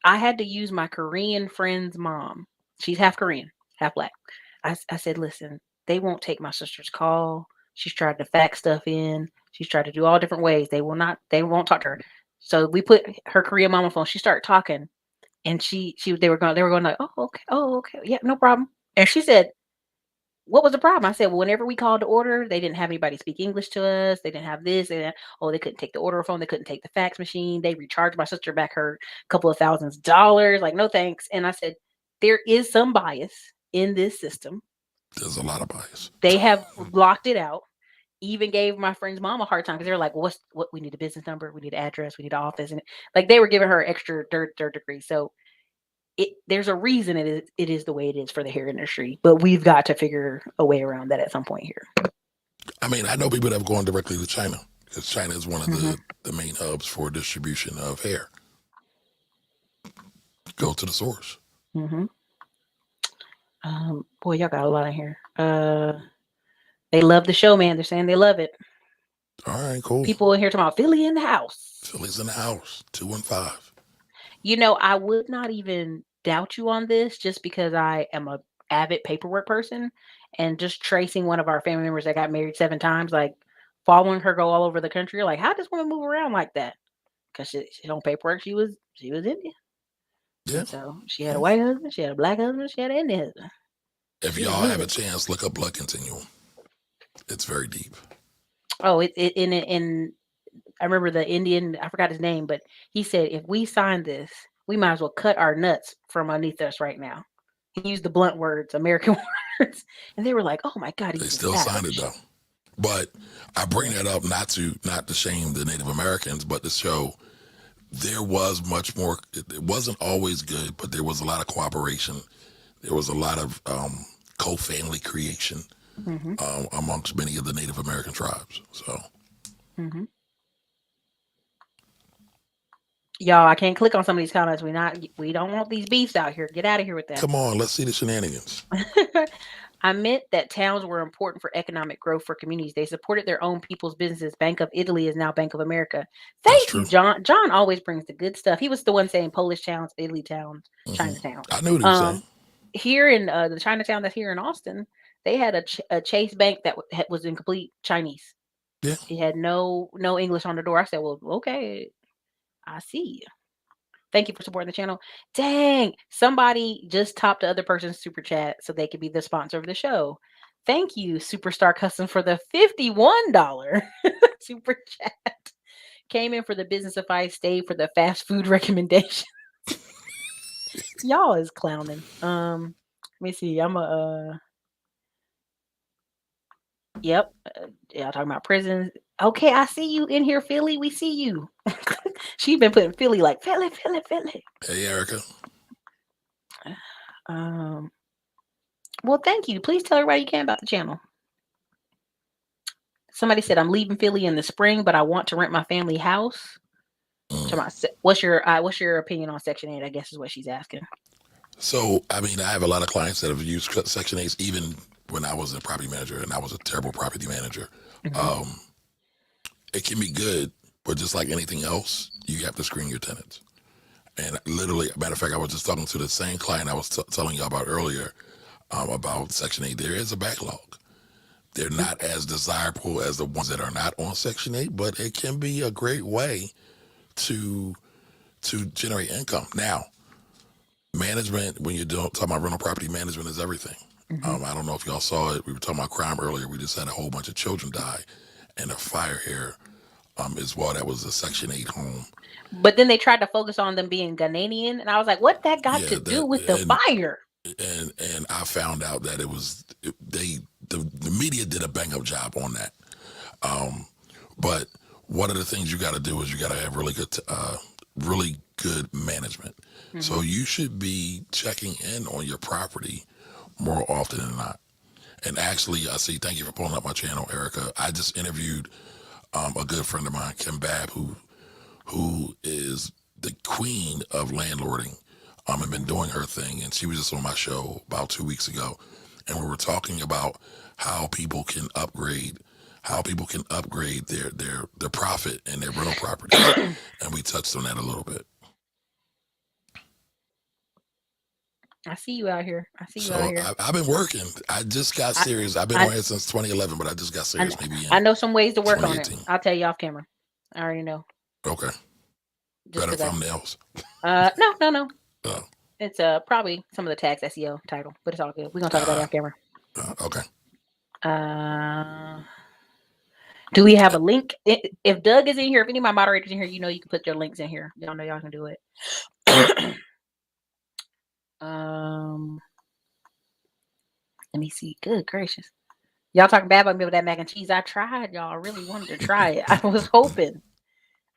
I had to use my Korean friend's mom. She's half Korean, half black. I said, listen, they won't take my sister's call. She's tried to fax stuff in. She's tried to do all different ways. They won't talk to her. So we put her Korean mom on the phone. She started talking, and they were going like, oh, okay, yeah, no problem. And she said, what was the problem? I said, well, whenever we called to order, they didn't have anybody speak English to us. They didn't have this. They couldn't take the order phone. They couldn't take the fax machine. They recharged my sister back her couple of thousands dollars. Like, no thanks. And I said, there is some bias in this system. There's a lot of bias. They have blocked it out. Even gave my friend's mom a hard time because they were like, well, what we need a business number, we need an address, we need an office, and like they were giving her extra third degree. So there's a reason it is the way it is for the hair industry, but we've got to figure a way around that at some point here. I mean, I know people that have gone directly to China because China is one of Hmm. the main hubs for distribution of hair. Go to the source. Hmm. Boy, y'all got a lot in here. They love the show, man. They're saying they love it. All right, cool. People in here talking about Philly in the house. Philly's in the house, 215. I would not even doubt you on this just because I am a avid paperwork person, and just tracing one of our family members that got married 7 times, like following her go all over the country. Like, how does this woman move around like that? Because she on paperwork, she was Indian, Yeah. and so she had a Yeah. white husband, she had a black husband, she had an Indian husband. If She was y'all have a moving. chance, look up blood continuum. It's very deep. Oh, in I remember the Indian, I forgot his name, but he said if we sign this, we might as well cut our nuts from underneath us right now. He used the blunt words, American words, and they were like, "Oh my God, They he's a still signed it savage." though. But I bring Yeah. that up not to shame the Native Americans, but to show there was much more. It wasn't always good, but there was a lot of cooperation. There was a lot of co-family creation Hmm. amongst many of the Native American tribes. So Hmm. Y'all, I can't click on some of these comments. We don't want these beefs out here. Get out of here with that. come on, let's see the shenanigans. I meant that towns were important for economic growth for communities. They supported their own people's businesses. Bank of Italy is now Bank of America. That's Thank true. you, John. John always brings the good stuff. He was the one saying Polish towns, Italy towns, hmm Chinatowns. I knew what he was saying. Um, Here in the Chinatown that's here in Austin, they had a Chase Bank that was in complete Chinese. Yeah. It had no English on the door. I said, "Well, okay, I see you. Thank you for supporting the channel." Dang, somebody just topped the other person's super chat so they could be the sponsor of the show. Thank you, Superstar Custom, for the $51 super chat. Came in for the business advice, stayed for the fast food recommendation. Y'all is clowning. Let me see. Yep. Yeah, talking about prisons. Okay, I see you in here, Philly. We see you. She's been putting Philly like Philly, Philly, Philly. Hey, Erica. Um, well, thank you. Please tell everybody you can about the channel. Somebody said I'm leaving Philly in the spring, but I want to rent my family house. Mm. What's your opinion on Section 8? I guess is what she's asking. So, I mean, I have a lot of clients that have used Section 8s even when I was a property manager and I was a terrible property manager. Hmm. Um, it can be good, but just like anything else, you have to screen your tenants. And literally, matter of fact, I was just talking to the same client I was telling you about earlier about Section 8. There is a backlog. They're not as desirable as the ones that are not on Section 8, but it can be a great way to generate income. Now, management, when you're talking about rental property management, is everything. Hmm. I don't know if y'all saw it. We were talking about crime earlier. We just had a whole bunch of children die in a fire here as well. That was a Section 8 home. But then they tried to focus on them being Ghanaian, and I was like, "What that got Yeah, to do that with the and fire?" and I found out that the media did a bang up job on that. Um, but one of the things you got to do is you got to have really good management. Hmm. So you should be checking in on your property more often than not. And actually, I see. Thank you for pulling up my channel, Erica. I just interviewed a good friend of mine, Kim Babb, who is the queen of landlording, and been doing her thing. And she was just on my show about 2 weeks ago, and we were talking about how people can upgrade, their profit and their rental properties, and we touched on that a little bit. I see you out here. I see you out So here. I've been working. I just got I, serious. I've been I, on here since 2011, but I just got I, serious maybe I in know some ways to work on it. 2018. I'll tell you off camera. I already know. Okay, Just better because thumbnails. no. Uh, It's probably some of the tags SEO title, but it's all good. We're gonna talk about it uh, off camera. okay. Uh, do we have a link? If Doug is in here, if any of my moderators in here, you can put your links in here. Y'all know y'all can do it. um, Let me see. Good gracious, y'all talking bad about me with that mac and cheese. I tried, y'all. I really wanted to try it. I was hoping.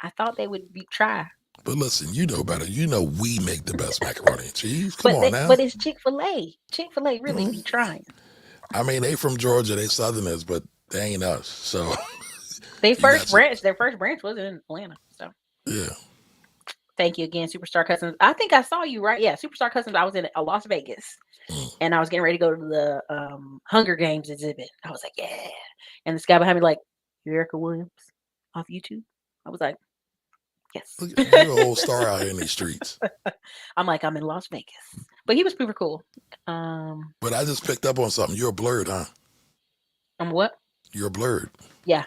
I thought they would try. But listen, you know better. You know we make the best macaroni and cheese. Come on now. But it's Chick-fil-A. Chick-fil-A really Mhm. be trying. I mean, they from Georgia. They Southerners, but they ain't us. So Their you first got you. branch, their first branch was in Atlanta. So Yeah. thank you again, Superstar Customs. I think I saw you, right? Yeah, Superstar Customs. I was in Las Vegas, Mm. and I was getting ready to go to the Hunger Games exhibit. I was like, yeah. And this guy behind me like, you Ericka Williams off YouTube? I was like, yes. Look, you're a whole star out here in these streets. I'm like, I'm in Las Vegas. But he was super cool. But I just picked up on something. You're blurred, huh? I'm what? You're blurred. Yeah.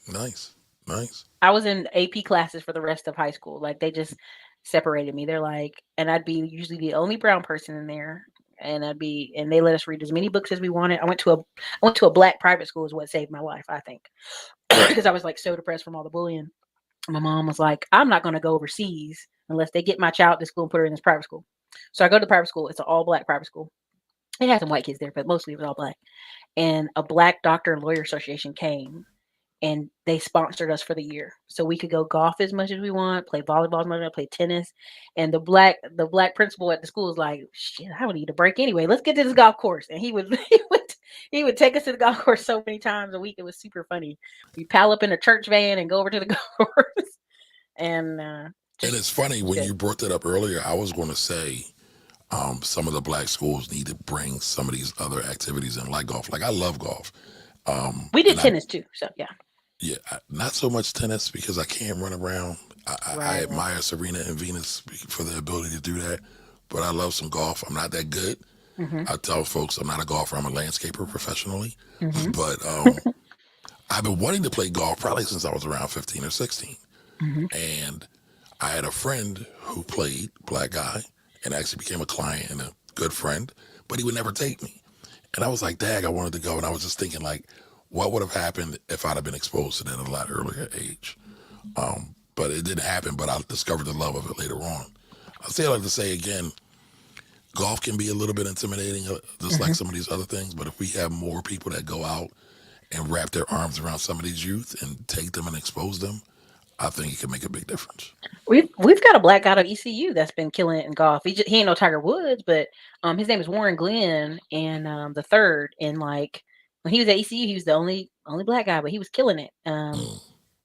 Nice. Nice. I was in AP classes for the rest of high school. Like they just separated me. They're like, and I'd be usually the only brown person in there. And and they let us read as many books as we wanted. I went to a black private school is what saved my life, I think. because I was like so depressed from all the bullying. My mom was like, I'm not going to go overseas unless they get my child to school and put her in this private school. So I go to the private school. It's an all black private school. It had some white kids there, but mostly it was all black. And a black doctor and lawyer association came and they sponsored us for the year. So we could go golf as much as we want, play volleyball as much as we want, play tennis. And the black principal at the school was like, shit, I would need a break anyway. Let's get to this golf course. And he would he would take us to the golf course so many times a week. It was super funny. We pile up in a church van and go over to the golf course. And And just it's funny when good. you brought that up earlier. I was going to say some of the black schools need to bring some of these other activities in, like golf. Like I love golf, We did and I tennis too. So yeah. not so much tennis because I can't run around. I Right. admire Serena and Venus for their ability to do that, but I love some golf. I'm not that good. Hmm. I tell folks I'm not a golfer. I'm a landscaper professionally, Hmm. but I've been wanting to play golf probably since I was around 15 or 16. Hmm. And I had a friend who played, black guy, and actually became a client and a good friend, but he would never take me. And I was like, dag, I wanted to go. And I was just thinking, like, what would have happened if I'd have been exposed to that at a lot earlier age? But it didn't happen, but I discovered the love of it later on. I'll say I like to say again, golf can be a little bit intimidating, just like Hmm. some of these other things. But if we have more people that go out and wrap their arms around some of these youth and take them and expose them, I think it can make a big difference. We've got a black guy out of ECU that's been killing it in golf. He ain't no Tiger Woods, but his name is Warren Glenn, and the third. And like when he was at ECU, he was the only black guy, but he was killing it. Mm.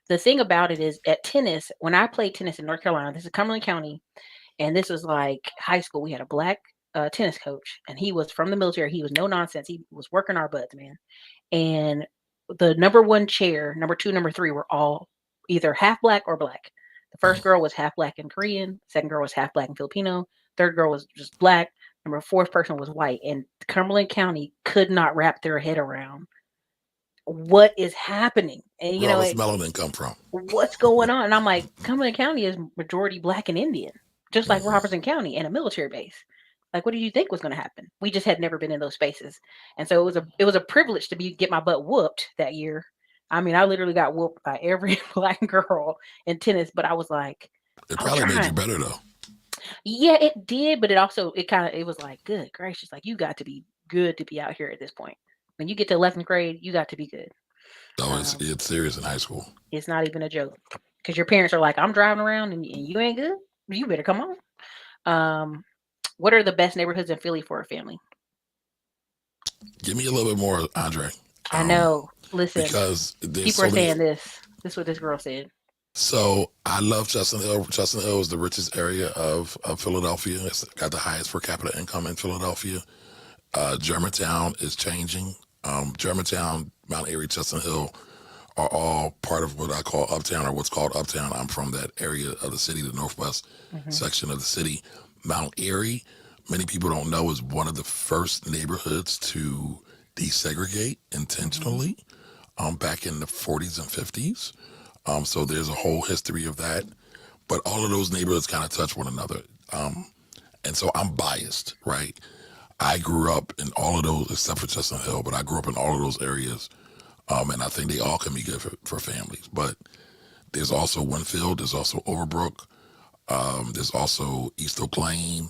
The thing about it is at tennis, when I played tennis in North Carolina, this is Cumberland County, and this was like high school. We had a black tennis coach, and he was from the military. He was no nonsense. He was working our butts, man. And the number one chair, number two, number three were all either half black or black. The first girl was half black and Korean. Second girl was half black and Filipino. Third girl was just black. Number fourth person was white. And Cumberland County could not wrap their head around what is happening. And Where all this melanin come from? what's going on? And I'm like, Cumberland County is majority black and Indian, just like Hmm. Robertson County and a military base. Like, what did you think was going to happen? We just had never been in those spaces, and so it was a privilege to get my butt whooped that year. I mean, I literally got whooped by every black girl in tennis, but I was like, It I was probably made you trying. better though. Yeah, it did, but it was like, good gracious, like you got to be good to be out here at this point. When you get to 11th grade, you got to be good. No, Um, it's serious in high school. it's not even a joke because your parents are like, I'm driving around and you ain't good. You better come on. Um, what are the best neighborhoods in Philly for a family? Give me a little bit more, Andre, I um, know. Listen, because there's people so are many. saying this. This is what this girl said. So I love Chestnut Hill. Chestnut Hill is the richest area of Philadelphia. It's got the highest per capita income in Philadelphia. Germantown is changing. Germantown, Mount Airy, Chestnut Hill are all part of what I call Uptown or what's called Uptown. I'm from that area of the city, the northwest Hmm. section of the city. Mount Airy, many people don't know, is one of the first neighborhoods to desegregate Hmm. intentionally back in the 40s and 50s. So there's a whole history of that. But all of those neighborhoods kind of touch one another. Um, and so I'm biased, right? I grew up in all of those, except for Chestnut Hill, but I grew up in all of those areas. And I think they all can be good for families. But there's also Winfield, there's also Overbrook, there's also East Oak Lane.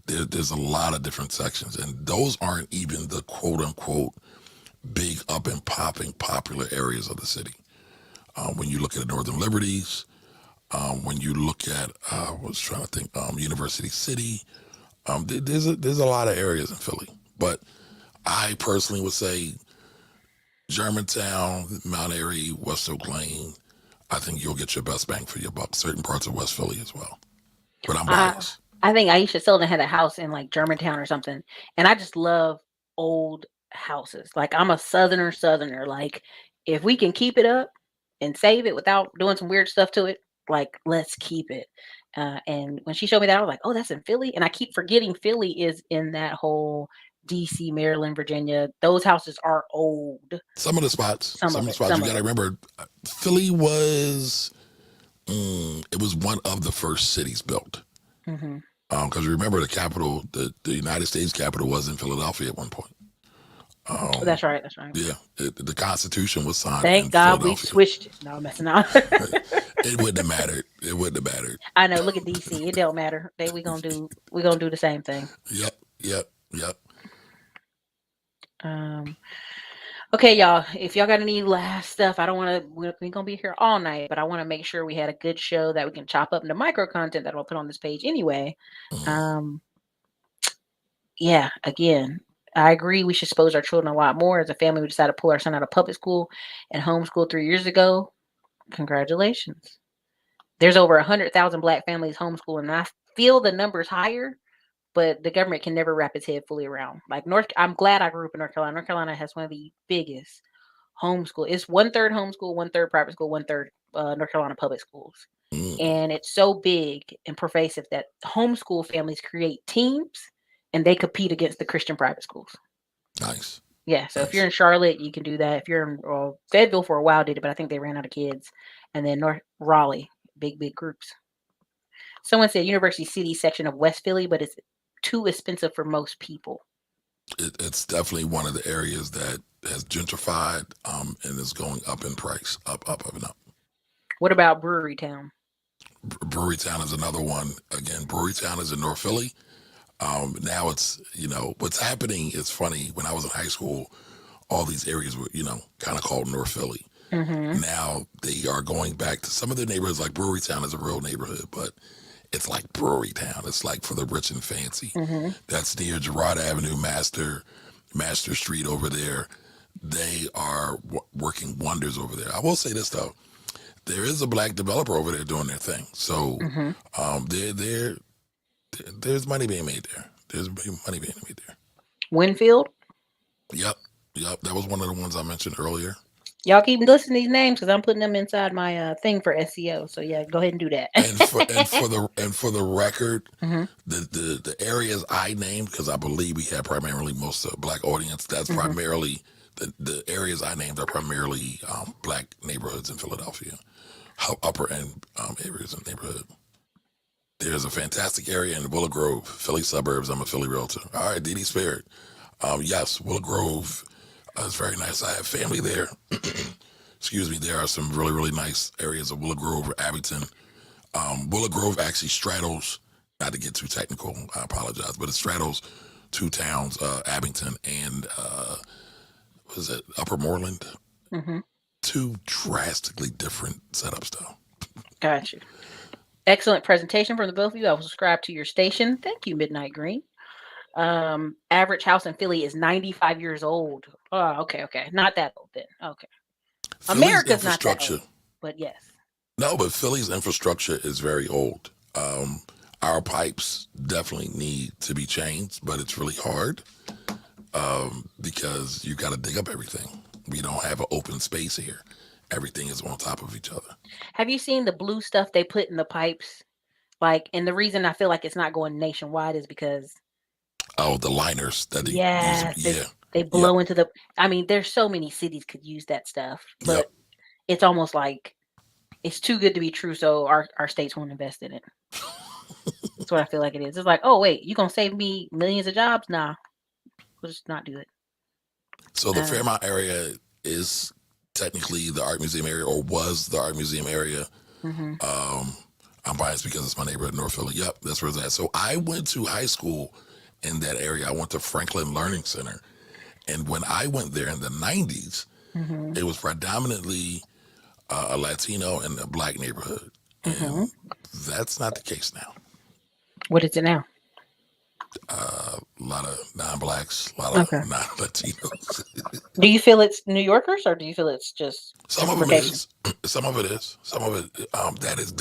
There's a lot of different sections. And those aren't even the quote unquote big up and popping popular areas of the city. When you look at the Northern Liberties, when you look at, I was trying to think, University City, there's a lot of areas in Philly. But I personally would say Germantown, Mount Airy, West Oak Lane, I think you'll get your best bang for your buck. Certain parts of West Philly as well. But I'm I biased. I think Aisha Sullivan had a house in like Germantown or something, and I just love old houses. Like I'm a southerner. Like if we can keep it up and save it without doing some weird stuff to it, like let's keep it. And when she showed me that, I was like, oh, that's in Philly, and I keep forgetting Philly is in that whole DC, Maryland, Virginia. Those houses are old. Some of the spots Some you of got to it. remember, Philly was, it was one of the first cities built. Hmm. Because remember, the capital, the United States capital was in Philadelphia at one point. Um, That's right. That's right. yeah, the Constitution was signed Thank in God we Philadelphia. switched it. No, I'm messing up. It wouldn't have mattered. It wouldn't have mattered. I know. Look at DC. It don't matter. We gonna do the same thing. Yep, yep, yep. Um. Okay, y'all. If y'all got any last stuff, I don't want to. We're gonna be here all night, but I want to make sure we had a good show that we can chop up into micro content that I'll put on this page anyway. Mm, Um. Yeah. Again, I agree. We should expose our children a lot more. As a family, we decided to pull our son out of public school and homeschool 3 years ago. Congratulations. There's over 100,000 Black families homeschooling, and I feel the numbers higher, but the government can never wrap its head fully around. Like I'm glad I grew up in North Carolina. North Carolina has one of the biggest homeschool. It's 1/3 homeschool, 1/3 private school, 1/3 North Carolina public schools, mm, and it's so big and pervasive that homeschool families create teams and they compete against the Christian private schools. nice, Yeah, so if you're nice. in Charlotte, you can do that. If you're in Fayetteville for a while, did it, but I think they ran out of kids. And then North Raleigh, big groups. Someone said University City section of West Philly, but it's too expensive for most people. It's definitely one of the areas that has gentrified and is going up in price, up, and up. What about Brewery Town? Brewerytown is another one. Again, Brewerytown is in North Philly. Now it's, what's happening is funny. When I was in high school, all these areas were, kind of called North Philly. Mm-hmm. Now they are going back to some of the neighborhoods, like Brewerytown is a real neighborhood, but it's like Brewery Town. It's like for the rich and fancy. Mm-hmm. That's near Girard Avenue, Master Street over there. They are working wonders over there. I will say this though, there is a Black developer over there doing their thing. So Mm-hmm. there's money being made there. There's money being made there. Winfield? Yep, yep. That was one of the ones I mentioned earlier. Y'all keep listening to these names because I'm putting them inside my thing for SEO. So yeah, go ahead and do that. And for the record, Mm-hmm. the areas I named, because I believe we have primarily most of the Black audience. That's Mm-hmm. primarily the areas I named are primarily Black neighborhoods in Philadelphia, upper end areas of neighborhood. There's a fantastic area in Willow Grove, Philly suburbs. I'm a Philly realtor. All right, Dee Dee Spirit. Yes, Willow Grove is very nice. I have family there. Excuse me. There are some really, really nice areas of Willow Grove or Abington. Willow Grove actually straddles, not to get too technical, I apologize, but it straddles two towns, Abington and, what is it, Upper Moreland? Mm-hmm. Two drastically different setups, though. Gotcha. Excellent presentation from the both of you. I will subscribe to your station. Thank you, Midnight Green. Average house in Philly is 95 years old. Oh, okay. Not that old then. Okay. Philly's America's not that infrastructure, old, but yes. no, but Philly's infrastructure is very old. Our pipes definitely need to be changed, but it's really hard because you got to dig up everything. We don't have an open space here. Everything is on top of each other. Have you seen the blue stuff they put in the pipes? Like, and the reason I feel like it's not going nationwide is because Oh, the liners that they use. yes, Yeah, they yep, blow into the. I mean, there's so many cities could use that stuff, yep. but it's almost like it's too good to be true. So our states won't invest in it. That's what I feel like it is. It's like, oh wait, you gonna save me millions of jobs? Nah, we'll just not do it. So the Uh, Fairmount area is technically the art museum area, or was the art museum area. mhm. I'm biased because it's my neighborhood in North Philly. Yep, that's where it's at. So I went to high school in that area. I went to Franklin Learning Center. And when I went there in the 90s, Mhm. it was predominantly a Latino and a Black neighborhood. Mhm. And that's not the case now. What is it now? A lot of non-Blacks, a lot Okay. of non-Latinos. Do you feel it's New Yorkers or do you feel it's just Some of them it gentrification? is. Some of it is. Some of it, that is,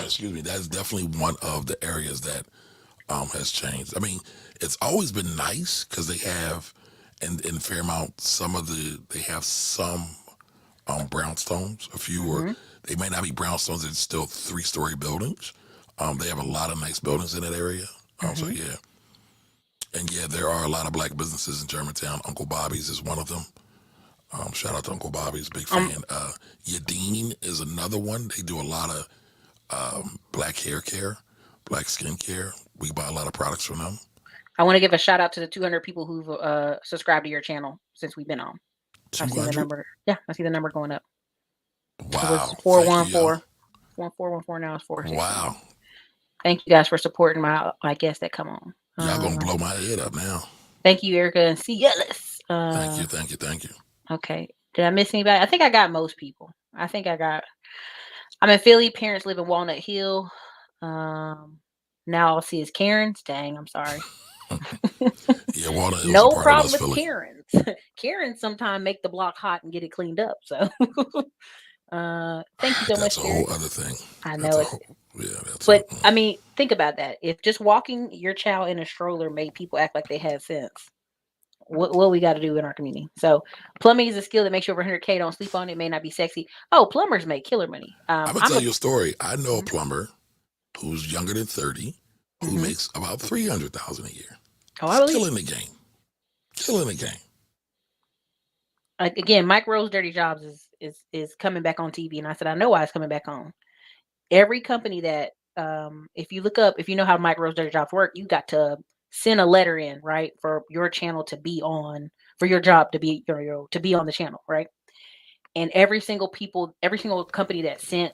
excuse me, that is definitely one of the areas that has changed. I mean, it's always been nice because they have, in Fairmount, they have some brownstones, a few, or Mhm. they may not be brownstones, it's still 3-story buildings. They have a lot of nice buildings in that area. So Mhm. yeah. And yeah, there are a lot of Black businesses in Germantown. Uncle Bobby's is one of them. Shout out to Uncle Bobby's, big Um. fan. Yadeen is another one. They do a lot of Black hair care, Black skin care. We buy a lot of products from them. I want to give a shout out to the 200 people who've subscribed to your channel since we've been on. I've seen the 200. number. Yeah, I see the number going up. It was Wow. Thank you, y'all. 414, 1414. Now it's 416. Wow. Thank you guys for supporting my guests that come on. Y'all gonna blow my head up now. Thank you, Ericka and C. Ellis. Thank you. Thank you. Thank you. Okay. Did I miss anybody? I think I got most people. I'm in Philly. Parents live in Walnut Hill. Now I'll see is Karen's. Dang, I'm sorry. Yeah, Walnut Hill's No a part problem of West with Philly. Karen's. Karen's sometimes make the block hot and get it cleaned up. So thank you so much. That's a whole other thing. I know it. That's But I mean, think about that. If just walking your child in a stroller made people act like they had sense, what we got to do in our community? So plumbing is a skill that makes you over 100K. Don't sleep on it. It may not be sexy. Oh, plumbers make killer money. I'm gonna tell you a story. I know a plumber who's younger than 30 who makes about $300,000 a year. Oh, I believe. Killing the game. Killing the game. Again, Mike Rowe's Dirty Jobs is coming back on TV, and I said I know why it's coming back on. Every company that if you look up, if you know how Mike Rowe's Dirty Jobs work, you got to send a letter in, right, for your channel to be on, for your job to be to be on the channel, right? And every single company that sent,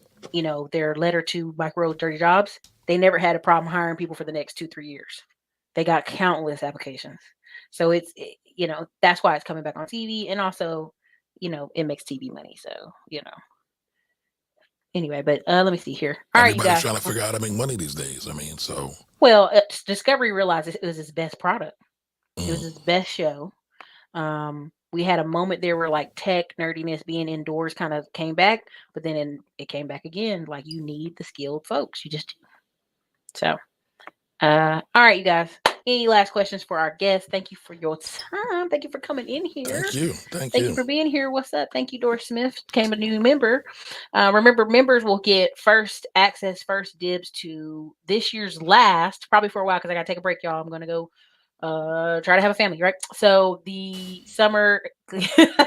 their letter to Mike Rowe's Dirty Jobs, they never had a problem hiring people for the next 2-3 years. They got countless applications. So it's, that's why it's coming back on TV. And also, it makes TV money. So, anyway, but let me see here. All right, you Everybody's guys. trying to figure out how to make money these days. I mean, so. Well, Discovery realized it was his best product. It was his best show. We had a moment there where like tech nerdiness being indoors kind of came back, but then it came back again. Like you need the skilled folks. You just do. So, all right, you guys. Any last questions for our guests? Thank you for your time. Thank you for coming in here. Thank you. Thank you for being here. What's up? Thank you, Doris Smith. Became a new member. Remember, members will get first access, first dibs to this year's last, probably for a while because I got to take a break, y'all. I'm going to go try to have a family, right? So the summer,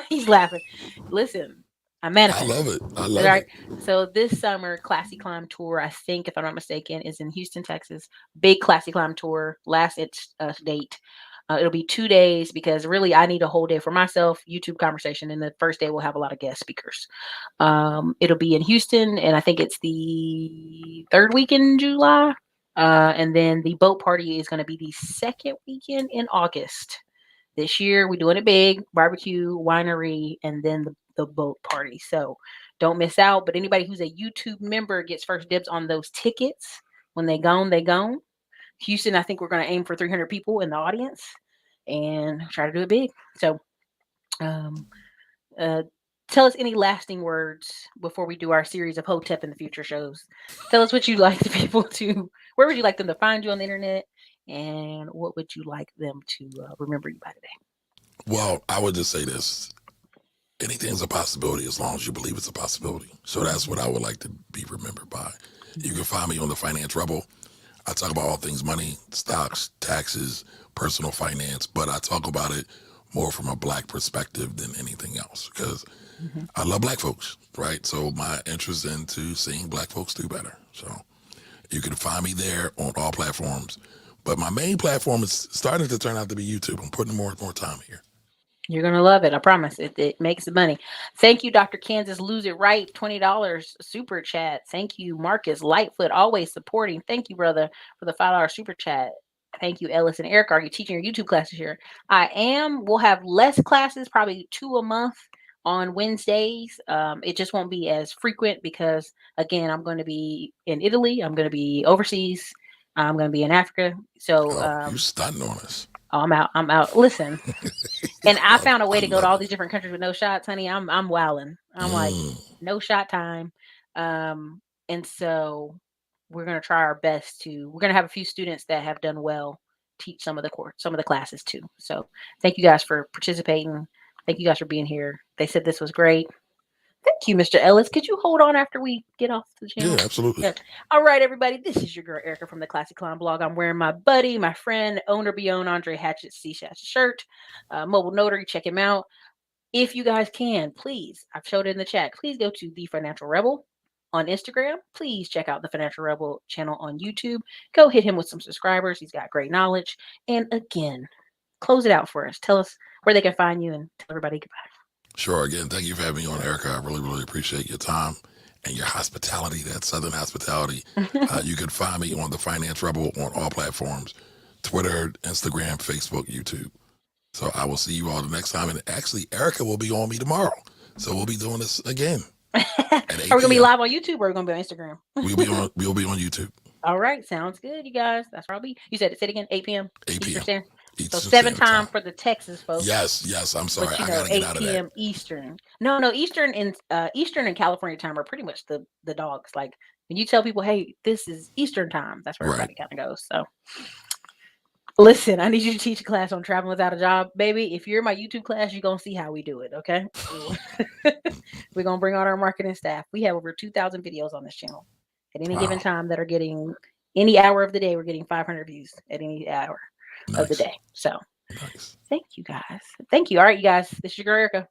he's laughing. Listen, I manifest. I love it. I love it. it. So this summer, Classy Climb Tour, I think, if I'm not mistaken, is in Houston, Texas. Big Classy Climb Tour, last date. It'll be 2 days because really I need a whole day for myself, YouTube conversation, and the first day we'll have a lot of guest speakers. It'll be in Houston, and I think it's the third week in July. And then the boat party is going to be the second weekend in August. This year, we're doing it big, barbecue, winery, and then the boat party. So don't miss out. But anybody who's a YouTube member gets first dibs on those tickets. When they gone, they gone. Houston, I think we're going to aim for 300 people in the audience and try to do it big. So tell us any lasting words before we do our series of Hotep in the Future shows. Tell us what you'd like the people to, where would you like them to find you on the internet? And what would you like them to remember you by today? Well, I would just say this. Anything's a possibility as long as you believe it's a possibility. So that's what I would like to be remembered by. You can find me on the Finance Rebel. I talk about all things money, stocks, taxes, personal finance, but I talk about it more from a Black perspective than anything else because I love Black folks, right? So my interest into seeing Black folks do better. So you can find me there on all platforms. But my main platform is starting to turn out to be YouTube. I'm putting more and more time here. You're going to love it. I promise. It makes the money. Thank you, Dr. Kansas. Lose It Right. $20 super chat. Thank you, Marcus Lightfoot. Always supporting. Thank you, brother, for the $5 super chat. Thank you, Ellis and Ericka. Are you teaching your YouTube classes here? I am. We'll have less classes, probably 2 a month on Wednesdays. It just won't be as frequent because, again, I'm going to be in Italy. I'm going to be overseas. I'm going to be in Africa. So you're stunting on us. Oh, I'm out. Listen, and I found a way to go to all these different countries with no shots, honey. I'm wilding. I'm like, no shot time. And so we're going to try our best we're going to have a few students that have done well teach some of the classes too. So thank you guys for participating. Thank you guys for being here. They said this was great. Thank you, Mr. Ellis. Could you hold on after we get off the channel? Yeah, absolutely. Yeah. All right, everybody. This is your girl, Ericka, from the Classic Climb blog. I'm wearing my buddy, my friend, owner beyond Andre Hatchett's C-Shatch shirt. Mobile Notary. Check him out. If you guys can, please, I've showed it in the chat. Please go to The Financial Rebel on Instagram, please check out the Financial Rebel channel on YouTube. Go hit him with some subscribers. He's got great knowledge. And again, close it out for us. Tell us where they can find you and tell everybody goodbye. Sure. Again, thank you for having me on, Ericka. I really, really appreciate your time and your hospitality, that Southern hospitality. You can find me on the Finance Rebel on all platforms, Twitter, Instagram, Facebook, YouTube. So I will see you all the next time. And actually, Ericka will be on me tomorrow. So we'll be doing this again. Are we going to be live on YouTube or are we going to be on Instagram? We'll be on YouTube. All right. Sounds good, you guys. That's where I'll be. You said it again, 8 p.m. 8 p.m. Eastern Standard. So Eastern 7 Standard time for the Texas folks. Yes. I'm sorry. But, I got to get out of 8 p.m. that. Eastern. No, Eastern and California time are pretty much the dogs. Like when you tell people, hey, this is Eastern time, that's where everybody kind of goes. So listen, I need you to teach a class on traveling without a job. Baby, if you're in my YouTube class, you're going to see how we do it, okay? We're going to bring on our marketing staff. We have over 2,000 videos on this channel at any given time that are getting, any hour of the day, we're getting 500 views at any hour of the day. So thank you, guys. Thank you. All right, you guys. This is your girl, Ericka.